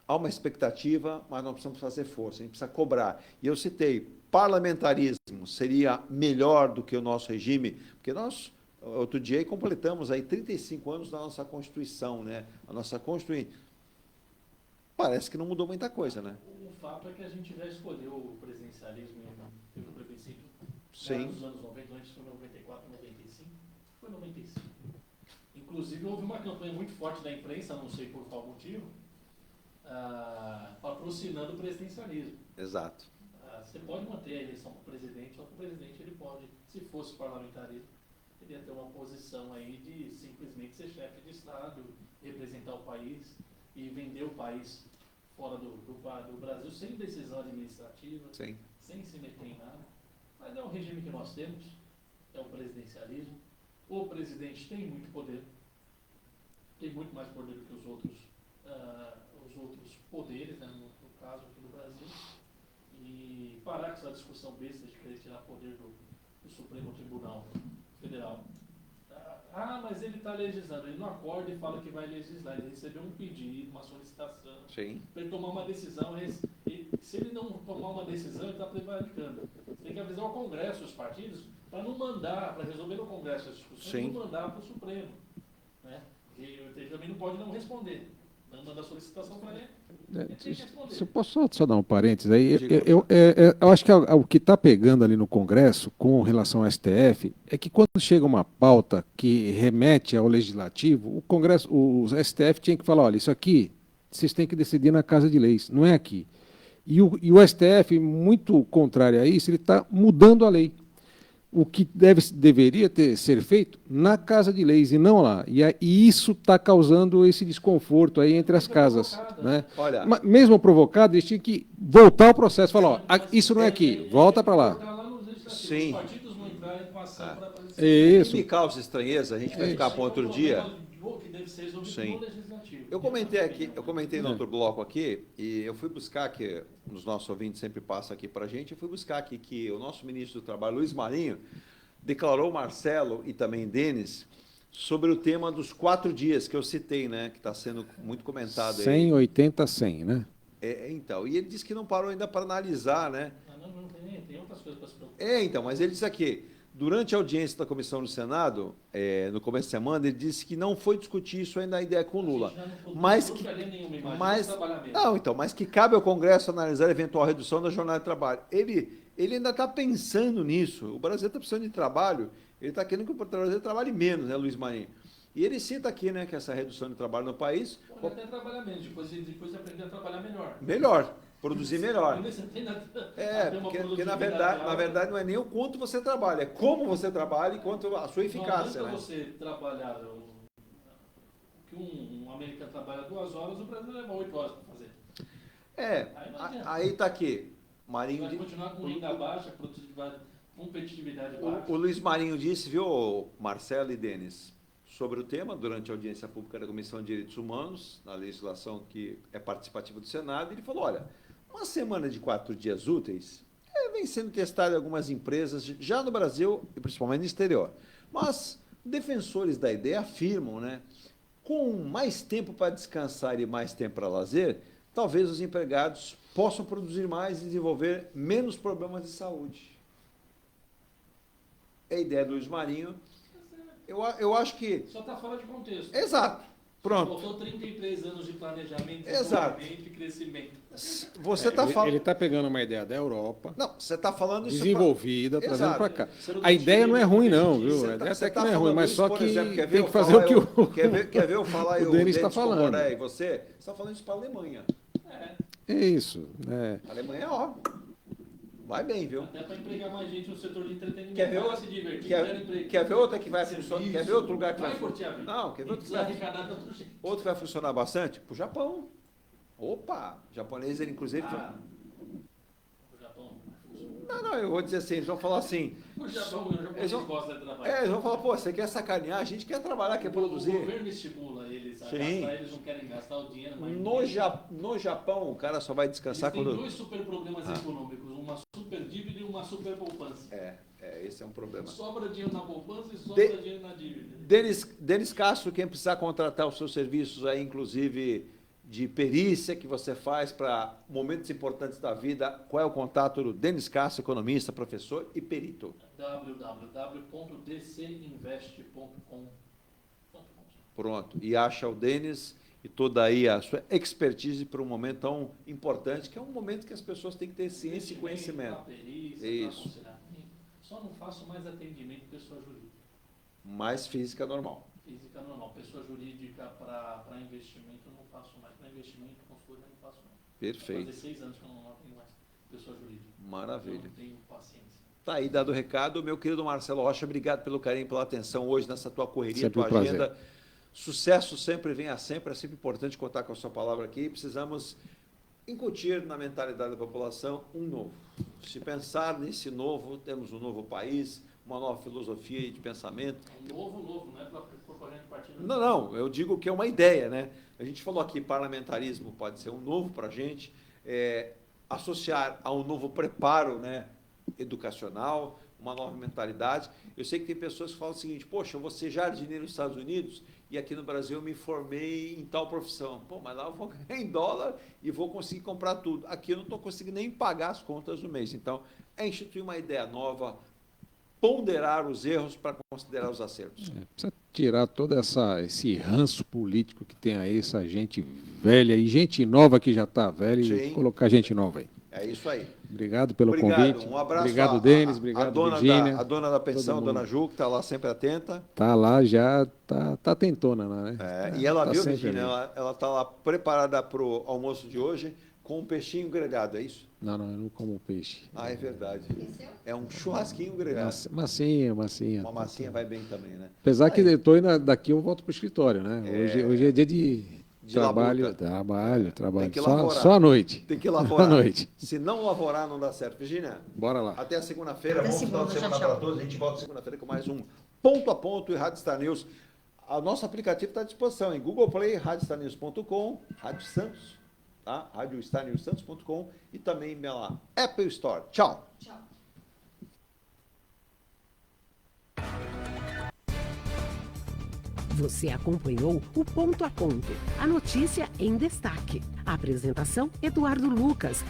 há uma expectativa, mas nós precisamos fazer força, a gente precisa cobrar. E eu citei, parlamentarismo seria melhor do que o nosso regime, porque nós, outro dia, completamos aí 35 anos da nossa Constituição, né? A nossa Constituição parece que não mudou muita coisa, né? O fato é que a gente já escolheu o presidencialismo no plebiscito nos anos 90, antes foi 94, 95, foi 95. Inclusive, houve uma campanha muito forte da imprensa, não sei por qual motivo, patrocinando o presidencialismo. Exato. Você pode manter a eleição para o presidente, só que o presidente ele pode, se fosse parlamentarismo, ele ia ter uma posição aí de simplesmente ser chefe de Estado, representar o país e vender o país fora do Brasil, sem decisão administrativa, sem se meter em nada. Mas é o regime que nós temos, é o presidencialismo. O presidente tem muito poder, tem muito mais poder do que os outros poderes, né, no caso aqui do Brasil. E parar com essa discussão besta de querer tirar poder do Supremo Tribunal Federal. Mas ele está legislando, ele não acorda e fala que vai legislar, ele recebeu um pedido, uma solicitação, para ele tomar uma decisão, se ele não tomar uma decisão, ele está prevaricando. Você tem que avisar o Congresso, os partidos, para não mandar, para resolver no Congresso as discussões, não mandar para o Supremo. Né? Ele também não pode não responder. Não mandar solicitação para ele. Se eu posso só dar um parênteses aí, eu acho que o que está pegando ali no Congresso com relação ao STF é que quando chega uma pauta que remete ao Legislativo, o STF tinha que falar, olha, isso aqui vocês têm que decidir na Casa de Leis, não é aqui. E o STF, muito contrário a isso, ele está mudando a lei. O que deveria ser feito na Casa de Leis e não lá. E isso está causando esse desconforto aí entre as casas. Né? Olha, mesmo provocado, eles tinham que voltar ao processo e falar, isso não é aqui, volta para lá. Sim. Isso. Me causa estranheza, a gente vai ficar para outro dia. Sim. Eu comentei no outro bloco aqui, e eu fui buscar aqui, os nossos ouvintes sempre passam aqui para a gente, eu fui buscar aqui que o nosso ministro do Trabalho, Luiz Marinho, declarou Marcelo e também Denis sobre o tema dos 4 dias que eu citei, né, que está sendo muito comentado. 100, 80, 100, né? Então, e ele disse que não parou ainda para analisar, né? Não tem outras coisas para se preocupar. Então, mas ele disse aqui, durante a audiência da comissão no Senado, no começo da semana, ele disse que não foi discutir isso ainda com o Lula. Mas que cabe ao Congresso analisar a eventual redução da jornada de trabalho. Ele ainda está pensando nisso. O Brasil está precisando de trabalho, ele está querendo que o brasileiro trabalhe menos, né, Luiz Marinho? E ele cita aqui, né, que essa redução de trabalho no país... Pode até trabalhar menos, depois aprender a trabalhar melhor. Melhor. Produzir melhor. Porque na verdade não é nem o quanto você trabalha, é como você trabalha e quanto a sua eficácia. Não adianta você trabalhar, que um americano trabalha 2 horas, o brasileiro leva 8 horas para fazer. Aí está aqui. Marinho vai continuar com renda baixa, competitividade baixa. O Luiz Marinho disse, viu, Marcelo e Denis, sobre o tema, durante a audiência pública da Comissão de Direitos Humanos, na legislação que é participativa do Senado, ele falou, olha, uma semana de 4 dias úteis vem sendo testada em algumas empresas, já no Brasil e principalmente no exterior. Mas defensores da ideia afirmam, né, com mais tempo para descansar e mais tempo para lazer, talvez os empregados possam produzir mais e desenvolver menos problemas de saúde. É a ideia do Luiz Marinho. Eu acho que... Só está fora de contexto. Exato. Pronto. Faltou 33 anos de planejamento, Exato. desenvolvimento e crescimento. Você está falando... Ele está pegando uma ideia da Europa, Não, você está falando isso... desenvolvida, trazendo Exato. para cá. A ideia não é ruim, não, viu? A ideia até que não é ruim, mas só que tem que fazer o que o Quer ver eu falar o Denis está Comboré falando. e você está falando isso para a Alemanha. É isso. É. A Alemanha, ó, vai bem, viu? Até para empregar mais gente no setor de entretenimento. Quer ver para outra? se divertir, Quer ver outra que vai funcionar? Quer ver outro lugar que vai curtir a funcionar? vida. Não, quer ver outro que Precisa vai arrecadar de outro jeito. Outro que vai funcionar bastante? Pro Japão. Opa! O japonês, ele inclusive... O Japão Não, eu vou dizer assim, eles vão falar assim... O japonês gosta de trabalhar. Eles vão falar, pô, você quer sacanear, a gente quer trabalhar, quer produzir. O governo estimula eles a Sim. gastar, eles não querem gastar o dinheiro. Mas No Japão, o cara só vai descansar eles têm quando... dois super problemas econômicos, uma super dívida e uma super poupança. Esse é um problema. Sobra dinheiro na poupança e sobra dinheiro na dívida. Denis Castro, quem precisar contratar os seus serviços aí, inclusive de perícia que você faz para momentos importantes da vida, qual é o contato do Denis Castro, economista, professor e perito? www.dcinvest.com. Pronto. E acha o Denis e toda aí a sua expertise para um momento tão importante, que é um momento que as pessoas têm que ter ciência e conhecimento. Perícia, Isso. Só não faço mais atendimento pessoa jurídica. Mais física normal. Física normal. Pessoa jurídica para investimento eu não faço mais. Para investimento, consultoria eu não faço mais. Perfeito. Vai fazer 6 anos que eu não atendo mais pessoa jurídica. Maravilha. Eu não tenho paciência. Tá aí dado o recado. Meu querido Marcelo Rocha, obrigado pelo carinho, pela atenção hoje nessa tua correria, Sempre tua um prazer. agenda. Sucesso sempre, venha sempre. É sempre importante contar com a sua palavra aqui. Precisamos incutir na mentalidade da população um novo. Se pensar nesse novo, temos um novo país, uma nova filosofia de pensamento. Novo, não é para propaganda de partido. Não, eu digo que é uma ideia, né? A gente falou aqui, parlamentarismo pode ser um novo para a gente, associar a um novo preparo, né, educacional, uma nova mentalidade. Eu sei que tem pessoas que falam o seguinte, poxa, eu vou ser jardineiro nos Estados Unidos e aqui no Brasil eu me formei em tal profissão. Pô, mas lá eu vou ganhar em dólar e vou conseguir comprar tudo. Aqui eu não estou conseguindo nem pagar as contas do mês. Então, é instituir uma ideia nova, ponderar os erros para considerar os acertos. Precisa tirar todo esse ranço político que tem aí, essa gente velha e gente nova que já está velha e colocar gente nova aí. É isso aí. Obrigado pelo convite. Um abraço. Obrigado, Denis. Obrigado, Virgínia. A dona da pensão, dona Ju, que está lá sempre atenta. Está lá já, tá tentona, né? E ela tá viu, sempre Virgínia, ali. ela está lá preparada para o almoço de hoje com um peixinho grelhado, é isso? Não, eu não como peixe. Ah, é verdade. É um churrasquinho grelhado. Massinha. Uma massinha vai bem também, né? Apesar que depois daqui eu volto para o escritório, né? Hoje é dia de trabalho. Tem que só à noite. Tem que elaborar. À noite. Se não lavorar, não dá certo. Virgínia, bora lá. Até a segunda-feira. Até Bom final de segunda, semana tchau, para todos. A gente volta segunda-feira com mais um Ponto a Ponto e Rádio Star News. O nosso aplicativo está à disposição em Google Play, radiostarnews.com, Rádio Santos, tá? radiostarnewssantos.com e também pela Apple Store. Tchau. Tchau. Você acompanhou o Ponto a Ponto, a notícia em destaque. A apresentação, Eduardo Lucas.